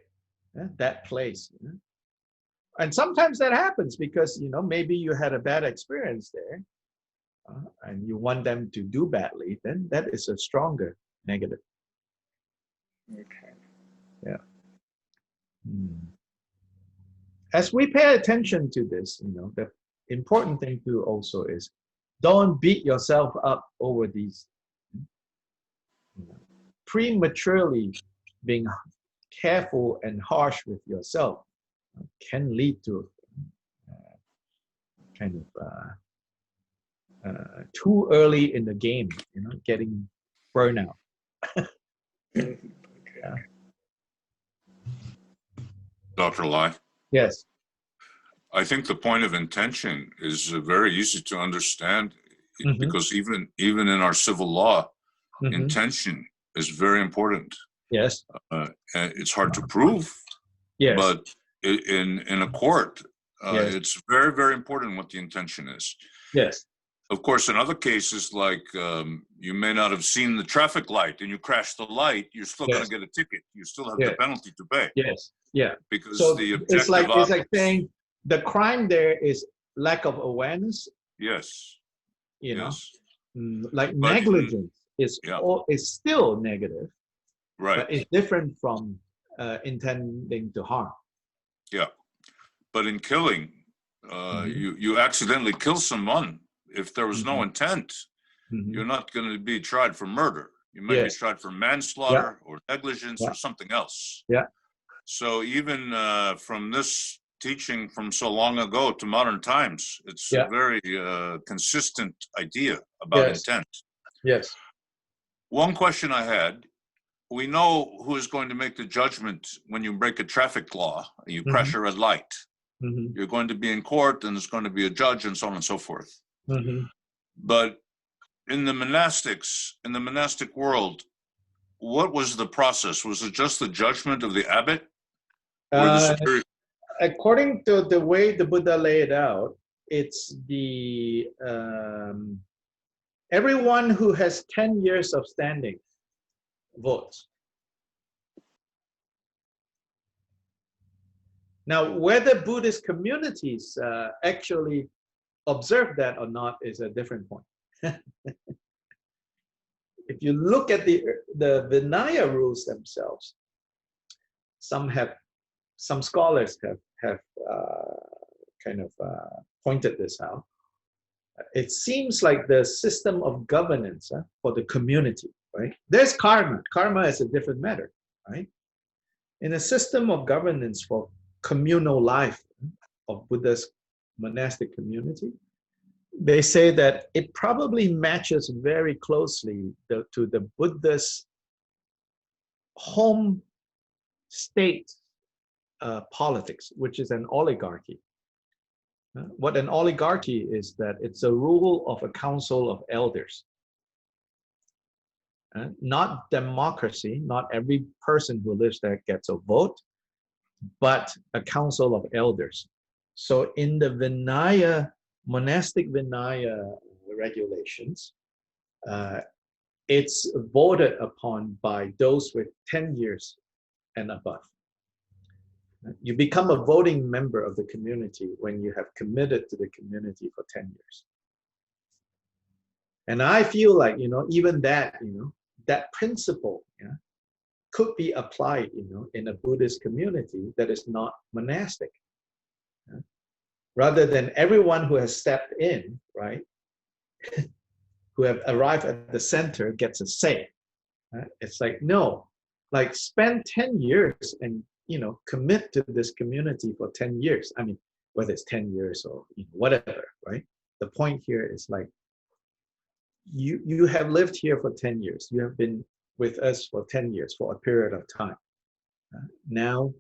that place. You know? And sometimes that happens because, you know, maybe you had a bad experience there and you want them to do badly, then that is a stronger negative. Okay. Yeah. As we pay attention to this, you know, the important thing too also is don't beat yourself up over these. You know, prematurely being careful and harsh with yourself can lead to kind of too early in the game, you know, getting burnout. Okay. Yeah. Dr. Lai? Yes. I think the point of intention is very easy to understand because even in our civil law, intention is very important. Yes. It's hard to prove, yes. But in a court, yes. It's very, very important what the intention is. Yes. Of course, in other cases, like you may not have seen the traffic light and you crash the light, you're still going to get a ticket. You still have the penalty to pay. Yes. Yeah. Because so the objective it's like saying the crime there is lack of awareness. Yes. You know, like but negligence is still negative. Right. But it's different from intending to harm. Yeah. But in killing, you accidentally kill someone. If there was no intent, you're not going to be tried for murder. You might be tried for manslaughter or negligence or something else. Yeah. So even from this teaching from so long ago to modern times, it's a very consistent idea about intent. Yes. One question I had, we know who is going to make the judgment when you break a traffic law, you crash a red light. You're going to be in court and there's going to be a judge and so on and so forth. But in the monastic world, what was the process? Was it just the judgment of the abbot? Or the superior? According to the way the Buddha laid it out, it's the everyone who has 10 years of standing votes. Now, whether Buddhist communities actually observe that or not is a different point. If you look at the Vinaya rules themselves, some scholars have kind of pointed this out. It seems like the system of governance for the community, right? There's karma. Karma is a different matter, right? In a system of governance for communal life of Buddha's monastic community, they say that it probably matches very closely to the Buddha's home state politics, which is an oligarchy. What an oligarchy is that it's a rule of a council of elders. Not democracy, not every person who lives there gets a vote, but a council of elders. So in the Vinaya, monastic Vinaya regulations, it's voted upon by those with 10 years and above. You become a voting member of the community when you have committed to the community for 10 years. And I feel like, you know, even that, you know, that principle could be applied, you know, in a Buddhist community that is not monastic. Rather than everyone who has stepped in, right, who have arrived at the center gets a say. It's like, no, like spend 10 years and, you know, commit to this community for 10 years. I mean, whether it's 10 years or, you know, whatever, right? The point here is like, you have lived here for 10 years. You have been with us for 10 years, for a period of time. Now,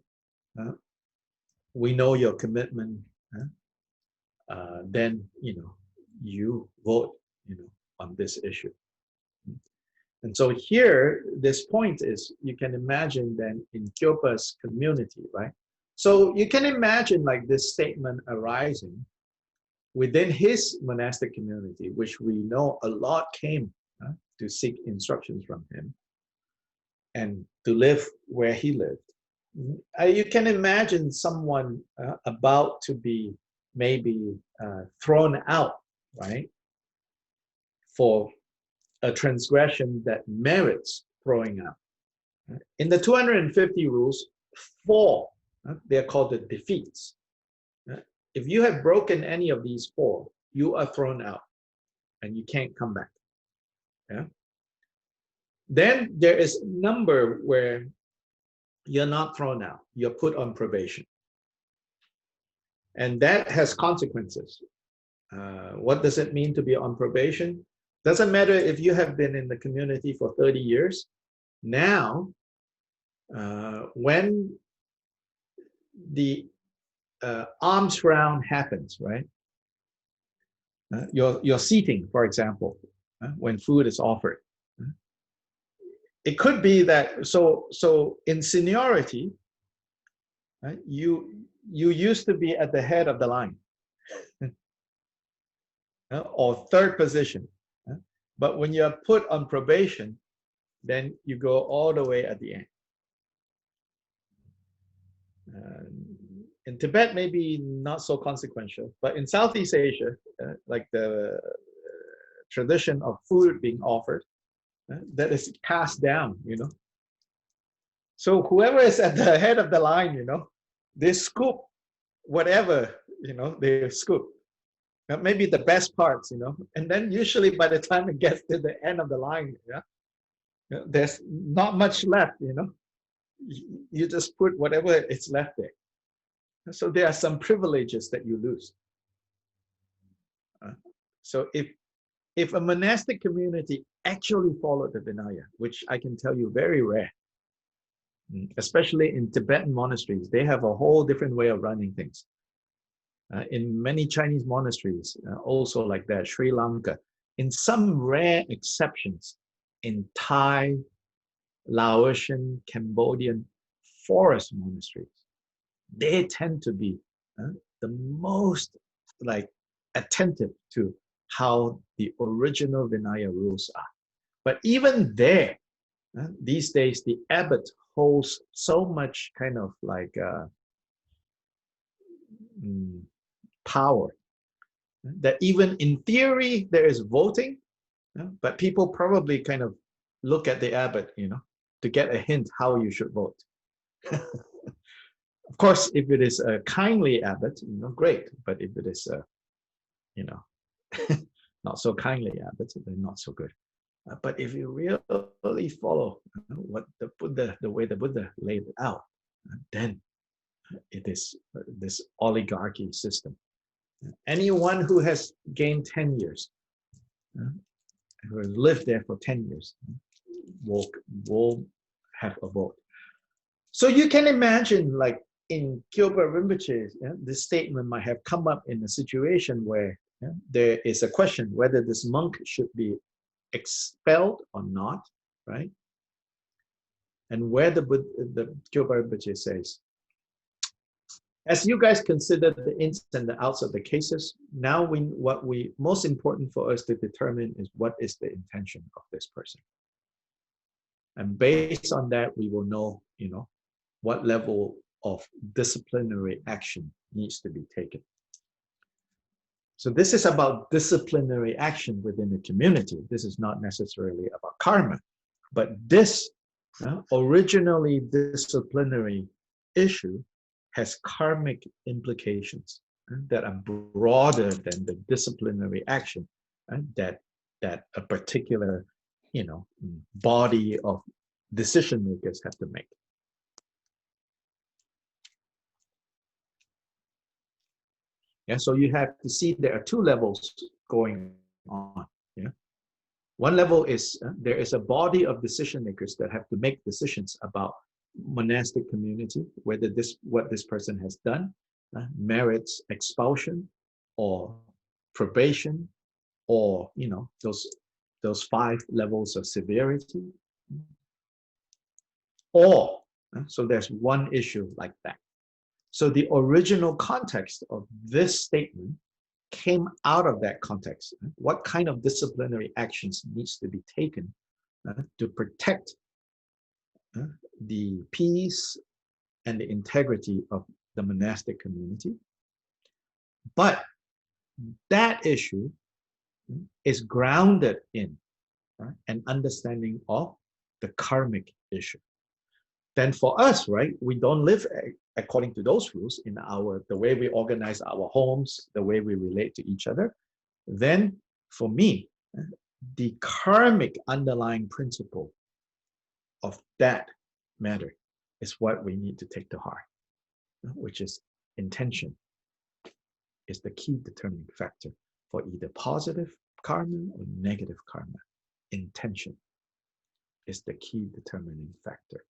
we know your commitment. Then, you know, you vote, you know, on this issue. And so here, this point is, you can imagine then in Kyopa's community, right? So you can imagine like this statement arising within his monastic community, which we know a lot came to seek instructions from him and to live where he lived. You can imagine someone about to be maybe thrown out, right, for a transgression that merits throwing out. In the 250 rules, 4, they're called the defeats. If you have broken any of these 4, you are thrown out and you can't come back. Yeah. Then there is a number where you're not thrown out, you're put on probation. And that has consequences. What does it mean to be on probation? Doesn't matter if you have been in the community for 30 years. Now, when the arms round happens, right? Your seating, for example, when food is offered. It could be that, so in seniority, right, you used to be at the head of the line, or third position. But when you're put on probation, then you go all the way at the end. In Tibet, maybe not so consequential, but in Southeast Asia, like the tradition of food being offered, that is passed down, you know. So whoever is at the head of the line, you know, they scoop whatever, you know, they scoop. Maybe the best parts, you know, and then usually by the time it gets to the end of the line, yeah, there's not much left, you know. You just put whatever is left there. So there are some privileges that you lose. So if a monastic community actually followed the Vinaya, which I can tell you very rare, especially in Tibetan monasteries, they have a whole different way of running things. In many Chinese monasteries, also like that, Sri Lanka, in some rare exceptions, in Thai, Laotian, Cambodian forest monasteries, they tend to be the most like attentive to how the original Vinaya rules are. But even there, these days, the abbot holds so much kind of like power that even in theory there is voting, but people probably kind of look at the abbot, you know, to get a hint how you should vote. Of course, if it is a kindly abbot, you know, great. But if it is a, you know, not so kindly abbot, then not so good. But if you really follow what the Buddha, the way the Buddha laid it out, then it is this oligarchy system. Anyone who has gained 10 years, who has lived there for 10 years, will have a vote. So you can imagine, like in Kyopa Rinpoche, this statement might have come up in a situation where there is a question whether this monk should be expelled or not, right? And where the Kyopa Rinpoche says, as you guys consider the ins and the outs of the cases, now what most important for us to determine is what is the intention of this person. And based on that, we will know, you know, what level of disciplinary action needs to be taken. So this is about disciplinary action within the community. This is not necessarily about karma, but this originally disciplinary issue has karmic implications that are broader than the disciplinary action that that a particular, body of decision makers have to make. Yeah, so you have to see there are two levels going on. Yeah, one level is there is a body of decision makers that have to make decisions about monastic community, whether what this person has done merits expulsion or probation, or those 5 levels of severity. Or so there's one issue like that. So the original context of this statement came out of that context. What kind of disciplinary actions needs to be taken to protect the peace and the integrity of the monastic community? But that issue is grounded in an understanding of the karmic issue. Then for us, right, we don't live according to those rules in the way we organize our homes, the way we relate to each other. Then for me, the karmic underlying principle of that matter is what we need to take to heart, which is intention is the key determining factor for either positive karma or negative karma. Intention is the key determining factor.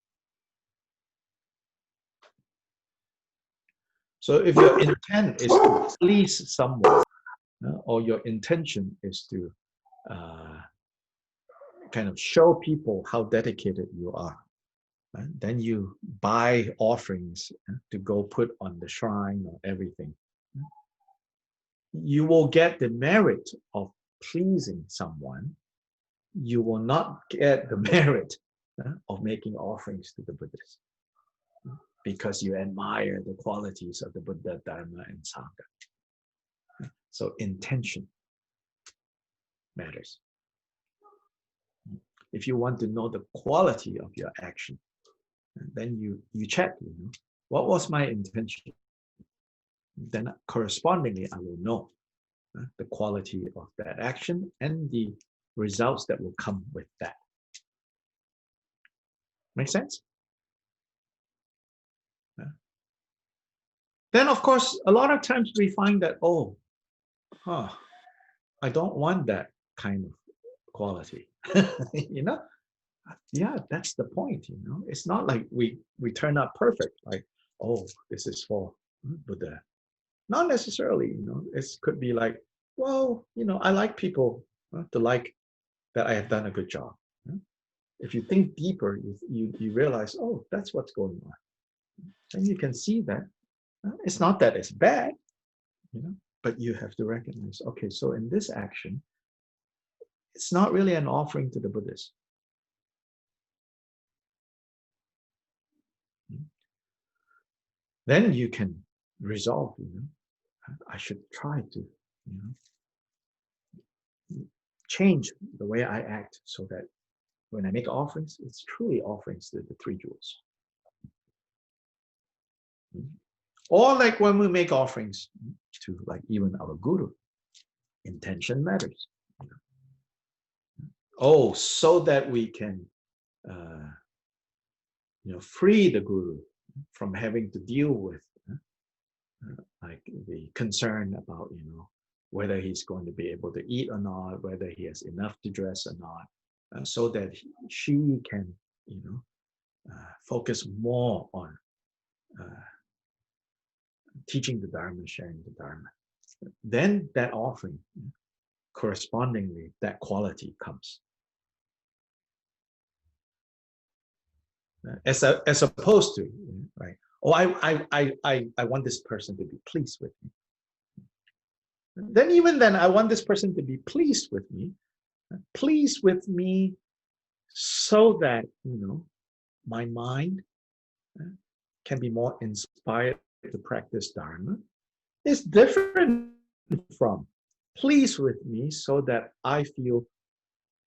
So if your intent is to please someone, or your intention is to kind of show people how dedicated you are, then you buy offerings to go put on the shrine or everything. You will get the merit of pleasing someone. You will not get the merit of making offerings to the Buddhas, because you admire the qualities of the Buddha, Dharma, and Sangha. So intention matters. If you want to know the quality of your action, then you check, what was my intention? Then correspondingly, I will know the quality of that action and the results that will come with that. Make sense? Then, of course, a lot of times we find that, I don't want that kind of quality. Yeah, that's the point. It's not like we turn out perfect, like, this is for Buddha. Not necessarily. It could be like, I like people to like that I have done a good job. If you think deeper, you realize, that's what's going on. And you can see that it's not that it's bad, but you have to recognize, okay, so in this action, it's not really an offering to the Buddhas. Then you can resolve, I should try to, change the way I act so that when I make offerings, it's truly offerings to the 3 jewels. Or like when we make offerings to like even our guru, intention matters. So that we can free the guru from having to deal with like the concern about whether he's going to be able to eat or not, whether he has enough to dress or not, so that she can focus more on teaching the Dharma, sharing the Dharma. Then that offering, correspondingly, that quality comes. As opposed to, right? I want this person to be pleased with me. Then even then, I want this person to be pleased with me so that, my mind can be more inspired to practice Dharma. It's different from pleased with me so that I feel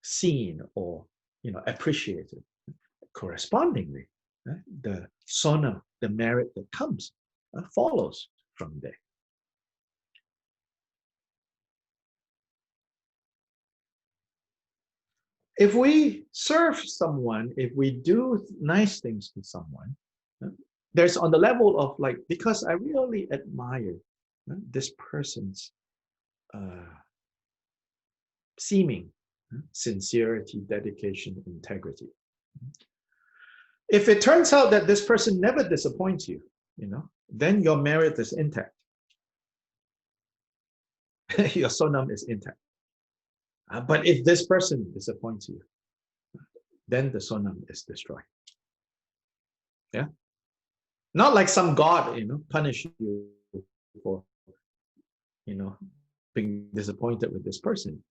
seen or, appreciated. Correspondingly, the sona, the merit that comes, follows from there. if we serve someone, if we do nice things to someone, there's on the level of like, because I really admire this person's seeming sincerity, dedication, integrity. If it turns out that this person never disappoints you, then your merit is intact. Your sonam is intact. But if this person disappoints you, then the sonam is destroyed. Yeah, not like some god, punish you for, being disappointed with this person,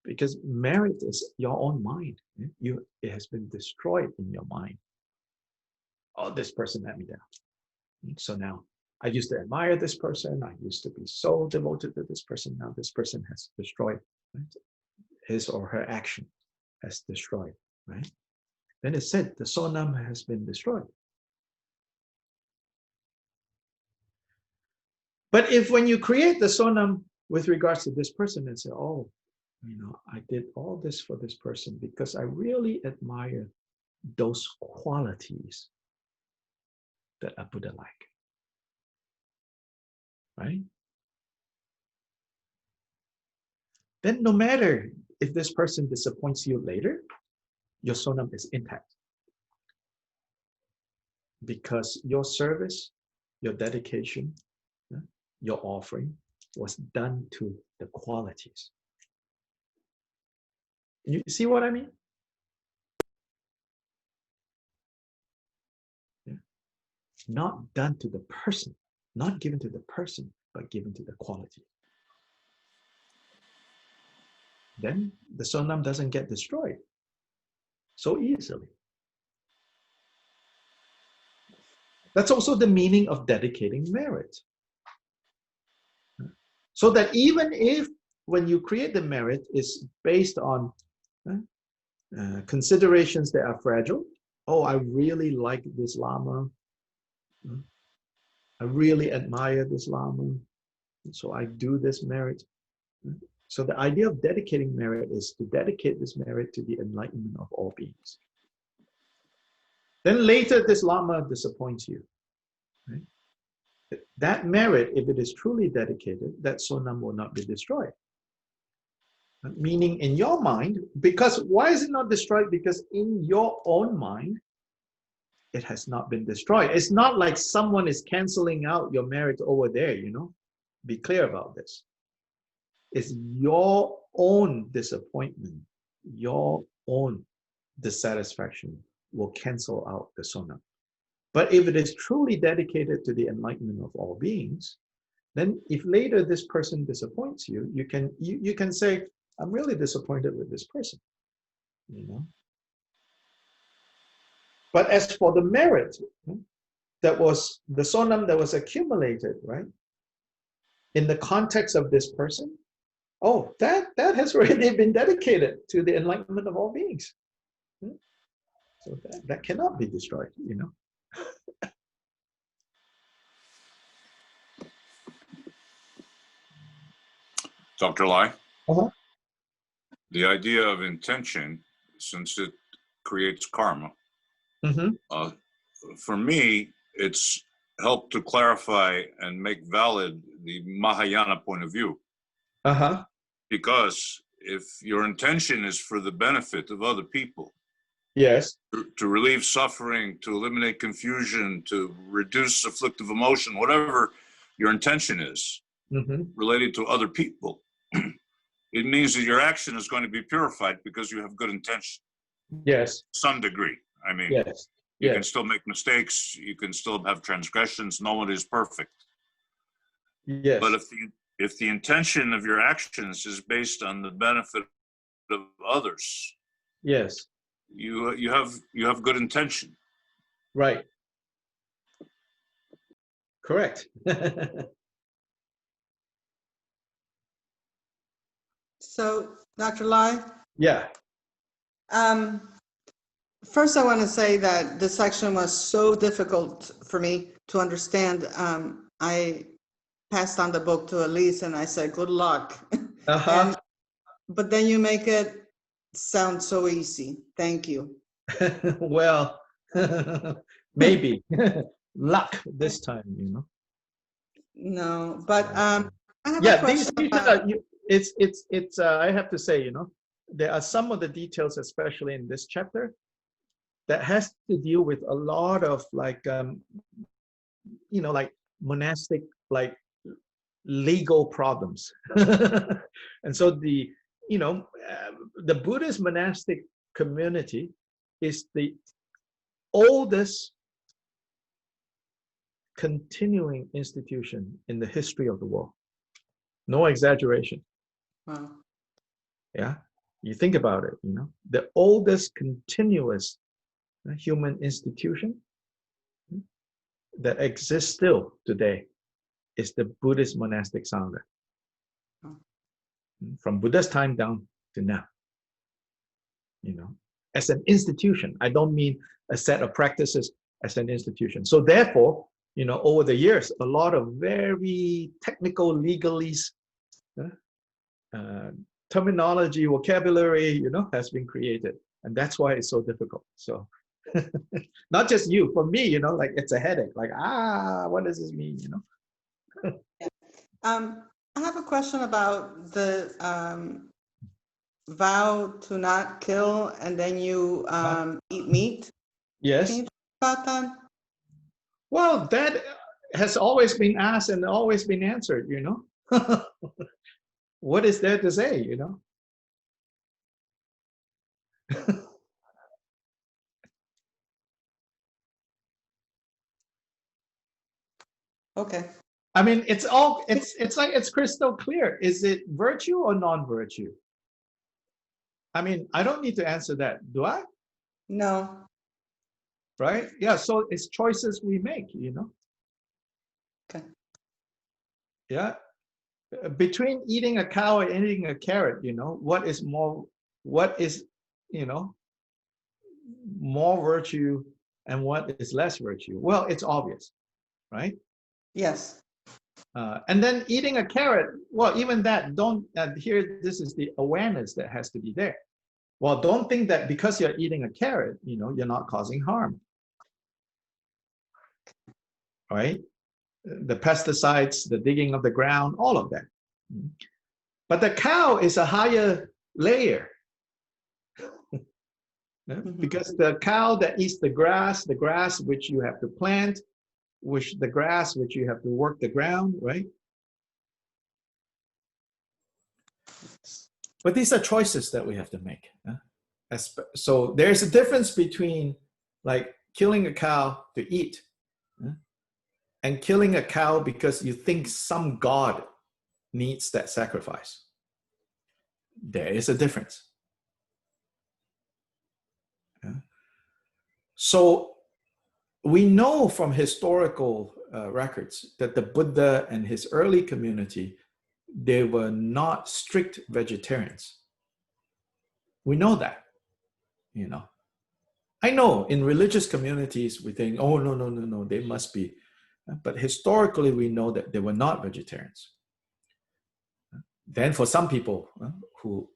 because merit is your own mind. It has been destroyed in your mind. Oh, this person let me down. So now I used to admire this person. I used to be so devoted to this person. Now this person has destroyed, right? His or her action has destroyed, right? Then it said the sonam has been destroyed. But if when you create the sonam with regards to this person and say, oh, I did all this for this person because I really admire those qualities that a Buddha like, right? Then no matter if this person disappoints you later, your sonam is intact. Because your service, your dedication, your offering was done to the qualities. You see what I mean? Yeah. Not done to the person, not given to the person, but given to the quality. Then the sonam doesn't get destroyed so easily. That's also the meaning of dedicating merit. So that even if when you create the merit is based on considerations that are fragile, oh, I really like this Lama, I really admire this Lama, so I do this merit. So the idea of dedicating merit is to dedicate this merit to the enlightenment of all beings. Then later this Lama disappoints you. Right? That merit, if it is truly dedicated, that sonam will not be destroyed. Meaning in your mind, because why is it not destroyed? Because in your own mind, it has not been destroyed. It's not like someone is canceling out your merit over there, Be clear about this. It's your own disappointment, your own dissatisfaction will cancel out the sonam. But if it is truly dedicated to the enlightenment of all beings, then if later this person disappoints you, you can say, I'm really disappointed with this person, But as for the merit, that was the sonam that was accumulated, right? In the context of this person, oh, that has already been dedicated to the enlightenment of all beings. So that cannot be destroyed, Dr. Lai? Uh-huh. The idea of intention, since it creates karma, for me, it's helped to clarify and make valid the Mahayana point of view. Because if your intention is for the benefit of other people, yes, to relieve suffering, to eliminate confusion, to reduce afflictive emotion, whatever your intention is related to other people, it means that your action is going to be purified because you have good intention. Yes. Some degree. I mean, yes. You can still make mistakes. You can still have transgressions. No one is perfect. Yes. But if the intention of your actions is based on the benefit of others, yes, you have good intention. Right. Correct. So, Dr. Lai? Yeah. First, I want to say that this section was so difficult for me to understand. I passed on the book to Elise and I said, good luck. But then you make it sounds so easy. Thank you. Well, maybe luck this time, you know. No, but I have a Yeah, question these about, are, it's I have to say, you know, there are some of the details, especially in this chapter, that has to deal with a lot of like you know, like monastic, like legal problems. And so the, you know, the Buddhist monastic community is the oldest continuing institution in the history of the world. No exaggeration. wow. Yeah, you think about it, you know, the oldest continuous human institution that exists still today is the Buddhist monastic sangha. From Buddha's time down to now, you know, as an institution. I don't mean a set of practices, as an institution. So therefore, you know, over the years, a lot of very technical legalese terminology, vocabulary, you know, has been created. And that's why it's so difficult. So not just you, for me, you know, like it's a headache, like, what does this mean, you know? I have a question about the vow to not kill and then you eat meat. Yes. Can you talk about that? Well, that has always been asked and always been answered, you know. What is there to say, you know? Okay. I mean, it's like it's crystal clear. Is it virtue or non-virtue? I mean, I don't need to answer that, do I? No. Right? Yeah, so it's choices we make, you know. Okay. Yeah. Between eating a cow and eating a carrot, you know, what is, you know, more virtue and what is less virtue? Well, it's obvious, right? Yes. And then eating a carrot, well, even that, don't, here, this is the awareness that has to be there. Well, don't think that because you're eating a carrot, you know, you're not causing harm. Right? The pesticides, the digging of the ground, all of that. But the cow is a higher layer. Because the cow that eats the grass which you have to plant, the grass which you have to work the ground, right? But these are choices that we have to make. So there's a difference between like killing a cow to eat and killing a cow because you think some god needs that sacrifice. There is a difference. So we know from historical records that the Buddha and his early community, they were not strict vegetarians. We know that, you know. I know in religious communities we think, oh, no, they must be. But historically we know that they were not vegetarians. Then for some people who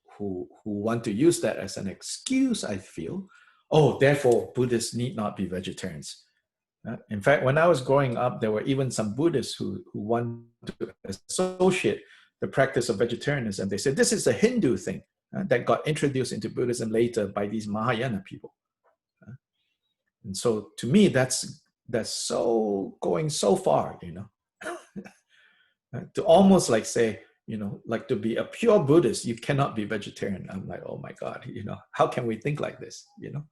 want to use that as an excuse, I feel, oh, therefore Buddhists need not be vegetarians. In fact, when I was growing up, there were even some Buddhists who want to associate the practice of vegetarianism. They said this is a Hindu thing that got introduced into Buddhism later by these Mahayana people. And so to me, that's so going so far, you know, to almost like say, you know, like to be a pure Buddhist, you cannot be vegetarian. I'm like, oh my God, you know, how can we think like this, you know?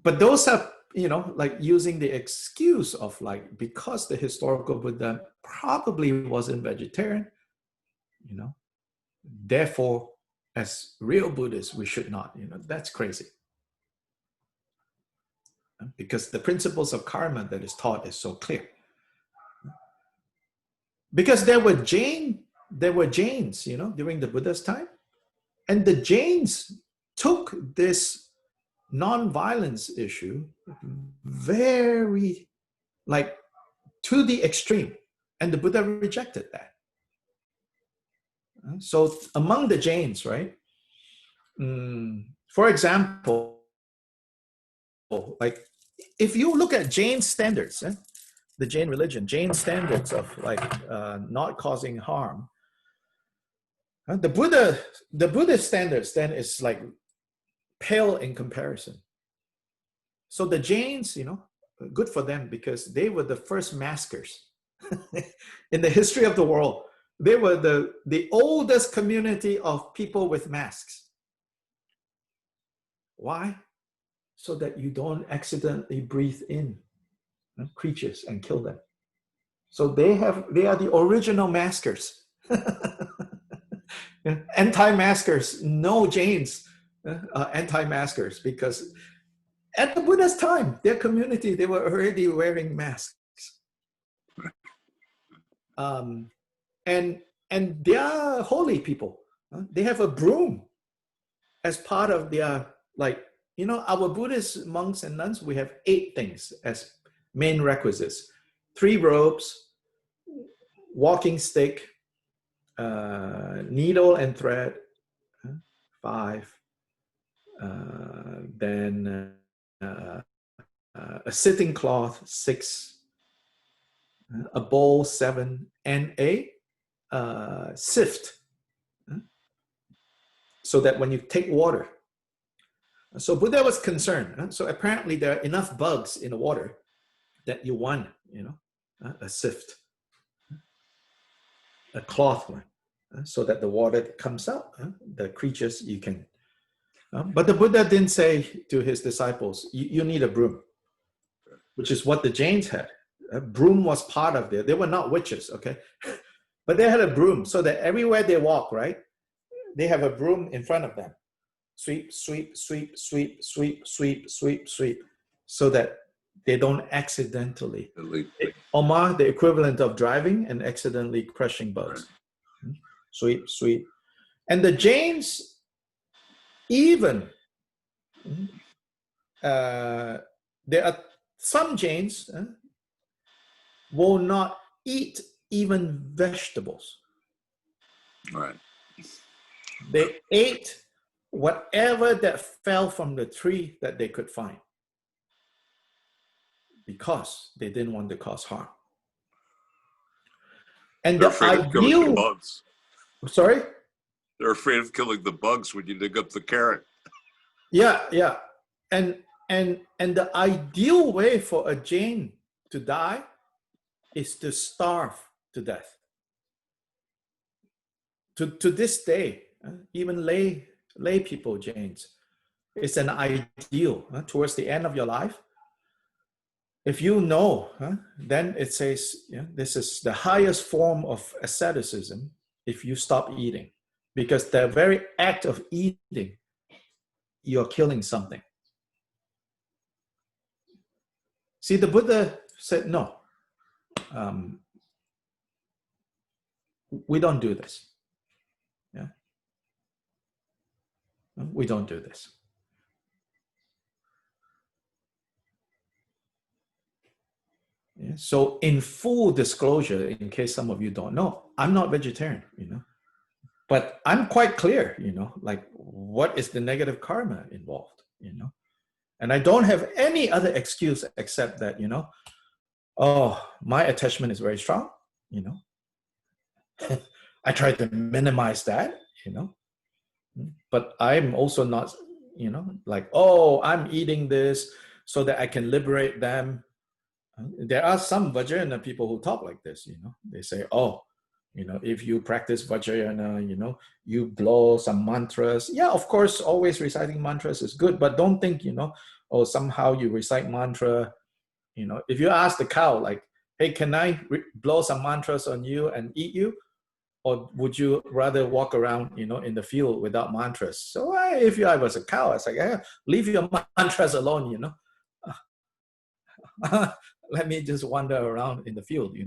But those are, you know, like using the excuse of like, because the historical Buddha probably wasn't vegetarian, you know, therefore, as real Buddhists, we should not, you know, that's crazy. Because the principles of karma that is taught is so clear. Because there were Jains, you know, during the Buddha's time. And the Jains took this non-violence issue very, like, to the extreme. And the Buddha rejected that. So among the Jains, right? For example, like if you look at Jain standards, the Jain religion, Jain standards of like not causing harm, the Buddhist standards then is like pale in comparison. So the Jains, good for them because they were the first maskers in the history of the world. They were the oldest community of people with masks. Why? So that you don't accidentally breathe in creatures and kill them. So they are the original maskers. Anti-maskers, no Jains anti-maskers, because at the Buddha's time, their community, they were already wearing masks. And they are holy people. They have a broom as part of their, like, our Buddhist monks and nuns, we have 8 things as main requisites: 3 robes, walking stick, needle and thread, 5, then a sitting cloth, 6, a bowl, 7, and a sift, so that when you take water. So Buddha was concerned. So apparently there are enough bugs in the water that you want, a sift, a cloth one, so that the water that comes out, the creatures you can. But the Buddha didn't say to his disciples, you need a broom, which is what the Jains had. A broom was part of they were not witches, okay? But they had a broom so that everywhere they walk, right, they have a broom in front of them. Sweep, sweep, sweep, sweep, sweep, sweep, sweep, sweep, so that they don't accidentally. Omar, the equivalent of driving and accidentally crushing bugs. Right. Sweep, sweep. And the Jains, even, there are some Jains will not eat even vegetables. Right. They ate whatever that fell from the tree that they could find, because they didn't want to cause harm. And they're the afraid of killing the bugs. Sorry? They're afraid of killing the bugs when you dig up the carrot. Yeah. And the ideal way for a Jain to die is to starve to death. To this day, even lay people, Jains, it's an ideal towards the end of your life. If you know, then it says this is the highest form of asceticism if you stop eating, because the very act of eating, you're killing something. See, the Buddha said, no, we don't do this. Yeah, we don't do this. Yeah. So in full disclosure, in case some of you don't know, I'm not vegetarian, but I'm quite clear, like what is the negative karma involved, and I don't have any other excuse except that, oh, my attachment is very strong, I try to minimize that, but I'm also not, like, oh, I'm eating this so that I can liberate them. There are some Vajrayana people who talk like this, they say, oh, if you practice Vajrayana, you blow some mantras. Yeah, of course, always reciting mantras is good, but don't think, oh, somehow you recite mantra, if you ask the cow, like, hey, can I blow some mantras on you and eat you? Or would you rather walk around, in the field without mantras? So if I was a cow, I was like, hey, leave your mantras alone, let me just wander around in the field,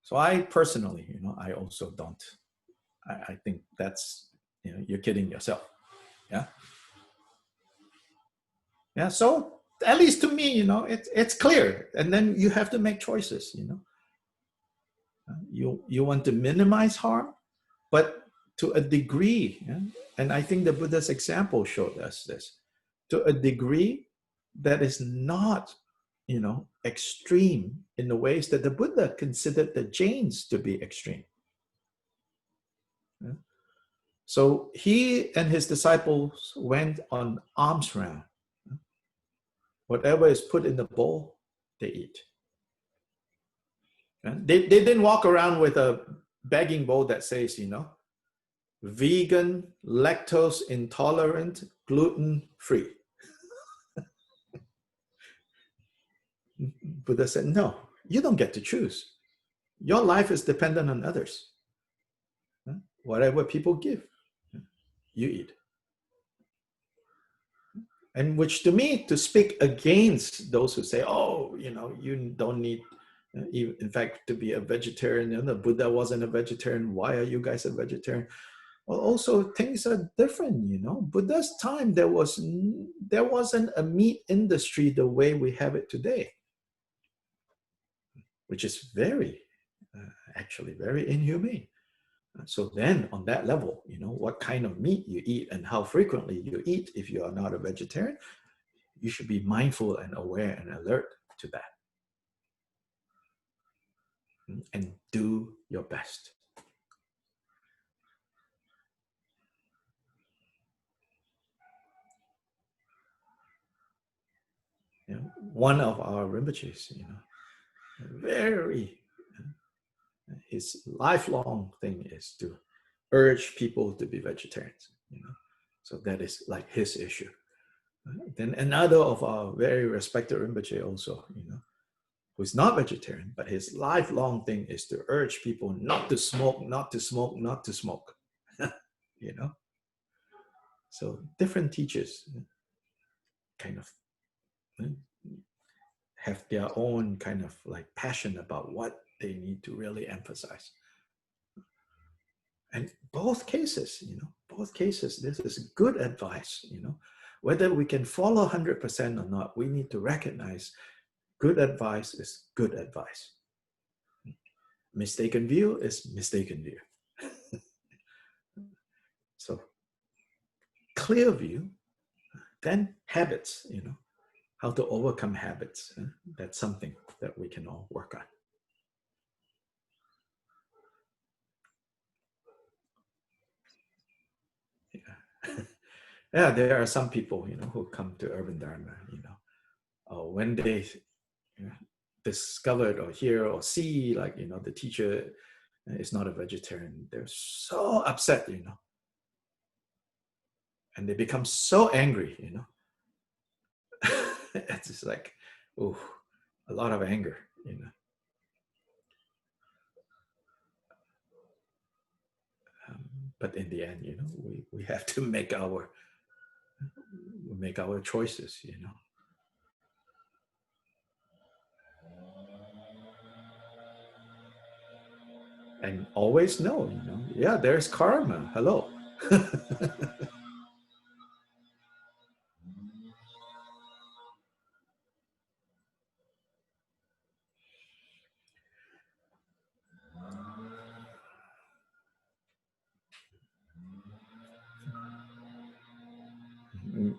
So I personally, I also don't. I think that's, you're kidding yourself. Yeah. Yeah. So at least to me, it's clear. And then you have to make choices, You want to minimize harm, But to a degree, and I think the Buddha's example showed us this, to a degree that is not, extreme in the ways that the Buddha considered the Jains to be extreme. So he and his disciples went on alms round. Whatever is put in the bowl, they eat. And they didn't walk around with a begging bowl that says, vegan, lactose intolerant, gluten free. Buddha said, no, you don't get to choose. Your life is dependent on others. Whatever people give, you eat. And which to me, to speak against those who say, oh, you don't need, in fact, to be a vegetarian. The Buddha wasn't a vegetarian. Why are you guys a vegetarian? Well, also things are different, Buddha's time, there wasn't a meat industry the way we have it today, which is actually very inhumane. So then on that level, what kind of meat you eat and how frequently you eat, if you are not a vegetarian, you should be mindful and aware and alert to that. And do your best. One of our Rinpoches, his lifelong thing is to urge people to be vegetarians, So that is like his issue. Then another of our very respected Rinpoche also, who's not vegetarian, but his lifelong thing is to urge people not to smoke, not to smoke, not to smoke, So different teachers kind of have their own kind of like passion about what they need to really emphasize. And both cases, this is good advice, Whether we can follow 100% or not, we need to recognize good advice is good advice. Mistaken view is mistaken view. So clear view, then habits, how to overcome habits. That's something that we can all work on. Yeah, there are some people, who come to urban Dharma, when they discovered or hear or see, like, the teacher is not a vegetarian, they're so upset, and they become so angry, It's just like, a lot of anger, But in the end, we have to make our choices, And always know, yeah, there's karma. Hello.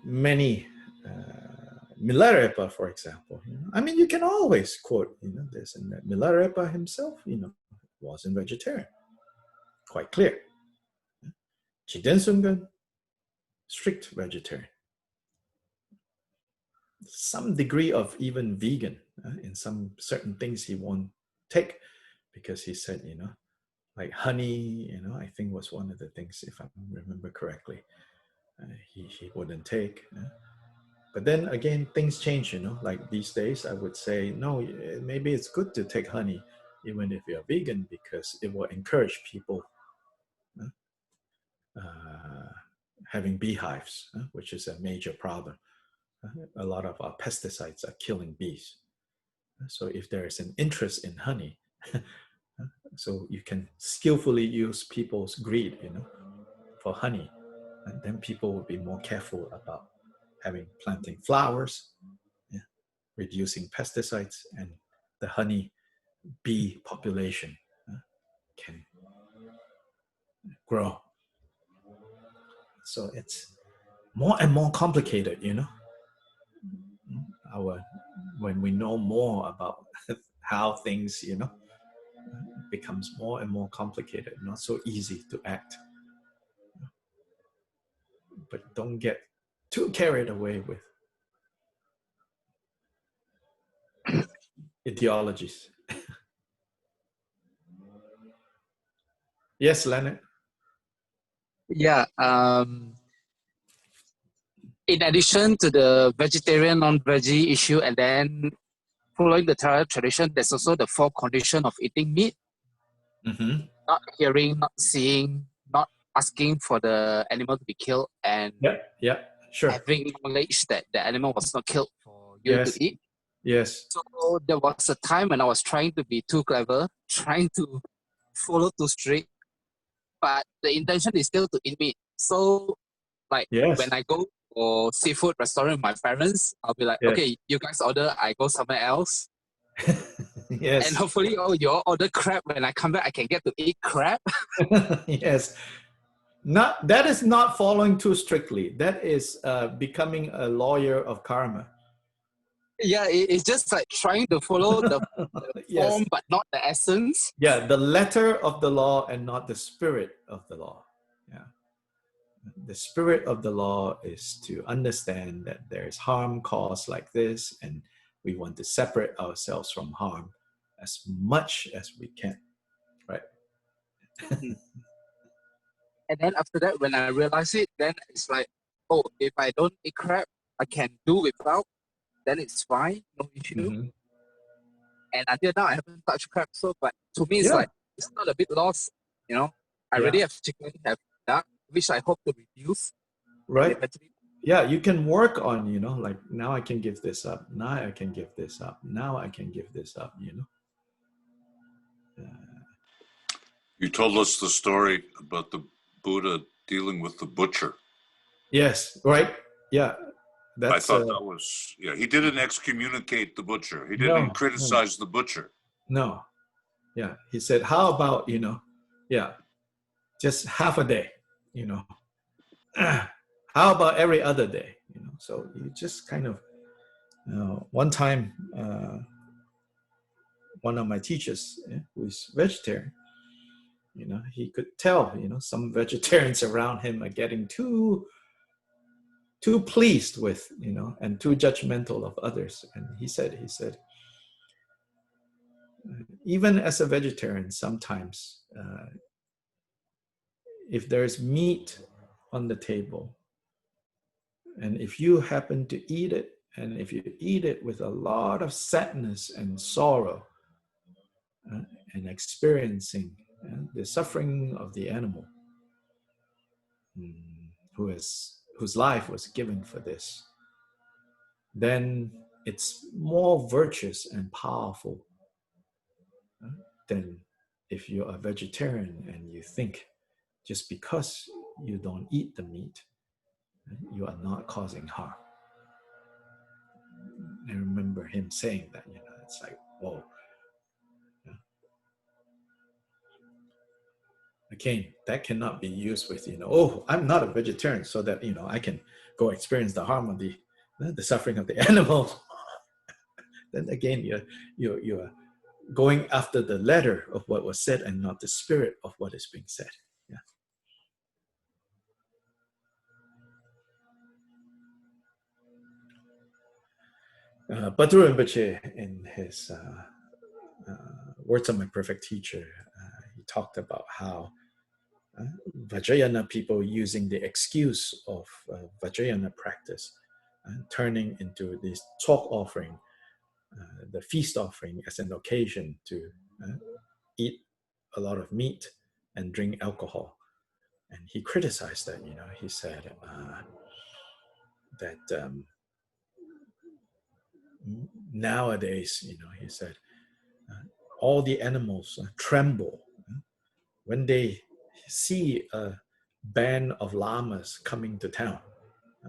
Many Milarepa, for example, you can always quote, this and that. Milarepa himself, wasn't vegetarian. Quite clear. Jiden Sungan, strict vegetarian. Some degree of even vegan in some certain things he won't take, because he said, like honey, I think was one of the things, if I remember correctly, he wouldn't take. But then again, things change, like these days, I would say, no, maybe it's good to take honey, even if you're vegan, because it will encourage people having beehives, which is a major problem. A lot of our pesticides are killing bees. So if there is an interest in honey, so you can skillfully use people's greed, for honey, and then people will be more careful about planting flowers, reducing pesticides, and the honey bee population can grow. So it's more and more complicated, you know. When we know more about how things, you know, becomes more and more complicated, not so easy to act. But don't get too carried away with ideologies. Yes, Leonard. Yeah. In addition to the vegetarian, non-veggie issue, and then following the Thai tradition, there's also the four condition of eating meat. Mm-hmm. Not hearing, not seeing, not asking for the animal to be killed, and Yeah, sure. having knowledge that the animal was not killed for you Yes. to eat. Yes. So there was a time when I was trying to be too clever, trying to follow too strict, but the intention is still to eat meat. So, like, Yes. when I go for seafood restaurant with my parents, I'll be like, Yes. okay, you guys order, I go somewhere else. Yes. And hopefully, you all order crab. When I come back, I can get to eat crab. Yes. That is not following too strictly. That is becoming a lawyer of karma. Yeah, it's just like trying to follow the Yes. form, but not the essence. Yeah, the letter of the law and not the spirit of the law. Yeah. The spirit of the law is to understand that there is harm caused like this, and we want to separate ourselves from harm as much as we can, right? And then after that, when I realize it, then it's like, oh, if I don't eat crab, I can do without, then it's fine, no issue. Mm-hmm. And until now, I haven't touched crab. So, but to me, it's Yeah. like, it's not a bit lost, you know. I Yeah. already have chicken, have duck, which I hope to reduce. Right. Eventually. Yeah, you can work on, you know, like now I can give this up. Now I can give this up. Now I can give this up, you know. You told us the story about the Buddha dealing with the butcher. Yes, right. Yeah. I thought that was, yeah, he didn't excommunicate the butcher. He didn't criticize the butcher. No. Yeah. He said, how about, you know, yeah, just half a day, you know. How about every other day? You know, so you just kind of, one time, one of my teachers, who's vegetarian, you know, he could tell, you know, some vegetarians around him are getting too pleased with, you know, and too judgmental of others. And he said, even as a vegetarian, sometimes if there's meat on the table, and if you happen to eat it, and if you eat it with a lot of sadness and sorrow, and experiencing the suffering of the animal whose life was given for this, then it's more virtuous and powerful than if you're a vegetarian and you think just because you don't eat the meat, you are not causing harm. I remember him saying that, you know, it's like, whoa. Again, that cannot be used with, you know, oh, I'm not a vegetarian, so that, you know, I can go experience the harm of the suffering of the animal. Then again, you're going after the letter of what was said and not the spirit of what is being said. Batu Rinpoche, in his Words of My Perfect Teacher, he talked about how Vajrayana people using the excuse of Vajrayana practice, turning into this talk offering, the feast offering, as an occasion to eat a lot of meat and drink alcohol. And he criticized that, you know, he said that nowadays, you know, he said, all the animals tremble when they see a band of llamas coming to town.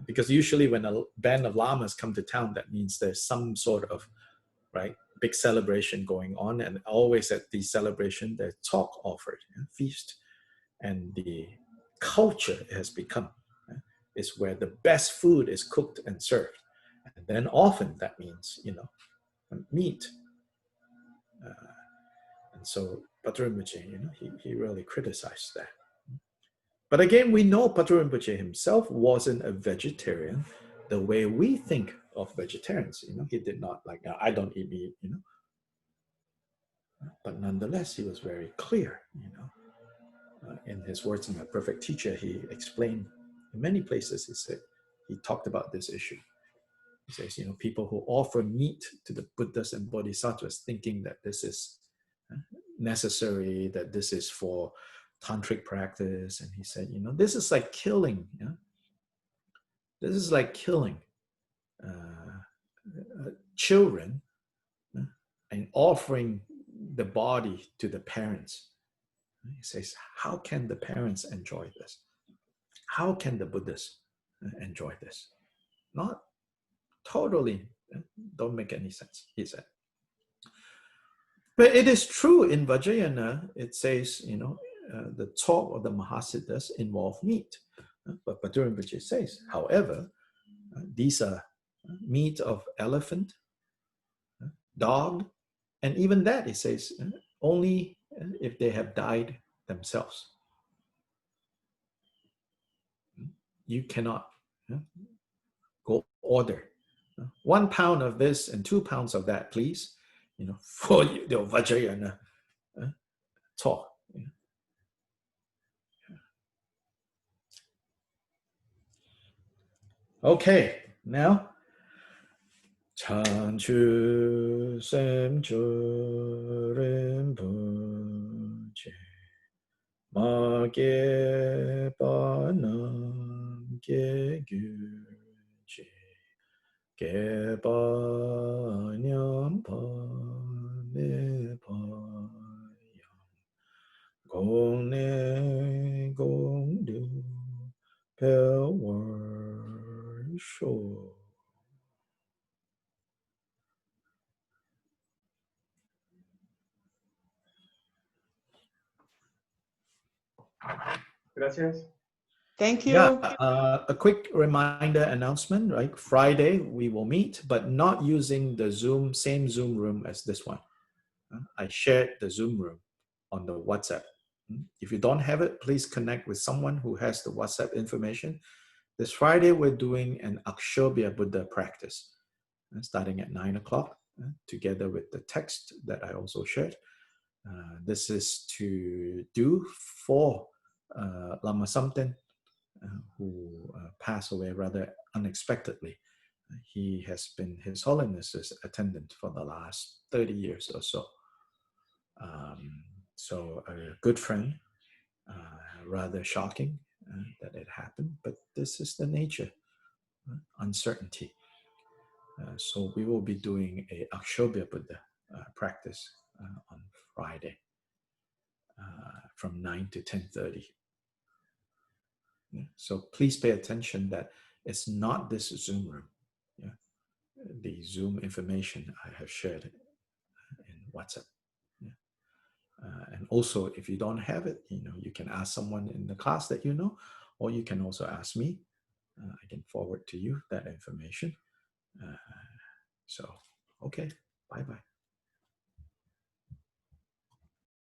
Because usually when a band of llamas come to town, that means there's some sort of, right, big celebration going on. And always at the celebration, there's talk offered, feast. and the culture it has become is where the best food is cooked and served. And then often that means, meat. And so Patrul Rinpoche, he really criticized that. But again, we know Patrul Rinpoche himself wasn't a vegetarian the way we think of vegetarians. He did not like, I don't eat meat, But nonetheless, he was very clear, in his words in The Perfect Teacher, he explained in many places, he talked about this issue. He says, people who offer meat to the Buddhas and Bodhisattvas thinking that this is necessary, that this is for tantric practice. And he said, this is like killing. This is like killing children and offering the body to the parents. He says, how can the parents enjoy this? How can the Buddhists enjoy this? Not totally, don't make any sense, he said. But it is true in Vajrayana, it says, the talk of the Mahasiddhas involve meat. But Patrul Rinpoche says, however, these are meat of elephant, dog, and even that, it says, only if they have died themselves. You cannot go order 1 pound of this and 2 pounds of that, please, for the Vajrayana talk. Okay, now Chanchu Semchu Rinpoche Ma Ge Pa Nam Ge Gyuche Ge Pa Nyam Pa Ne Pa Yang Gong Ne Gong Du Pel War Shou. Gracias. Thank you. Yeah, a quick reminder announcement, right? Friday we will meet, but not using the same Zoom room as this one. I shared the Zoom room on the WhatsApp. If you don't have it, please connect with someone who has the WhatsApp information. This Friday, we're doing an Akshobhya Buddha practice, starting at 9 o'clock, together with the text that I also shared. This is to do for Lama Samten, who passed away rather unexpectedly. He has been His Holiness's attendant for the last 30 years or so. So a good friend, rather shocking that it happened, but this is the nature, uncertainty. So we will be doing a Akshobhya Buddha practice on Friday from 9 to 10:30. So please pay attention that it's not this Zoom room. The Zoom information I have shared in WhatsApp. And also, if you don't have it, you can ask someone in the class that you know, or you can also ask me. I can forward to you that information. So, okay, bye-bye.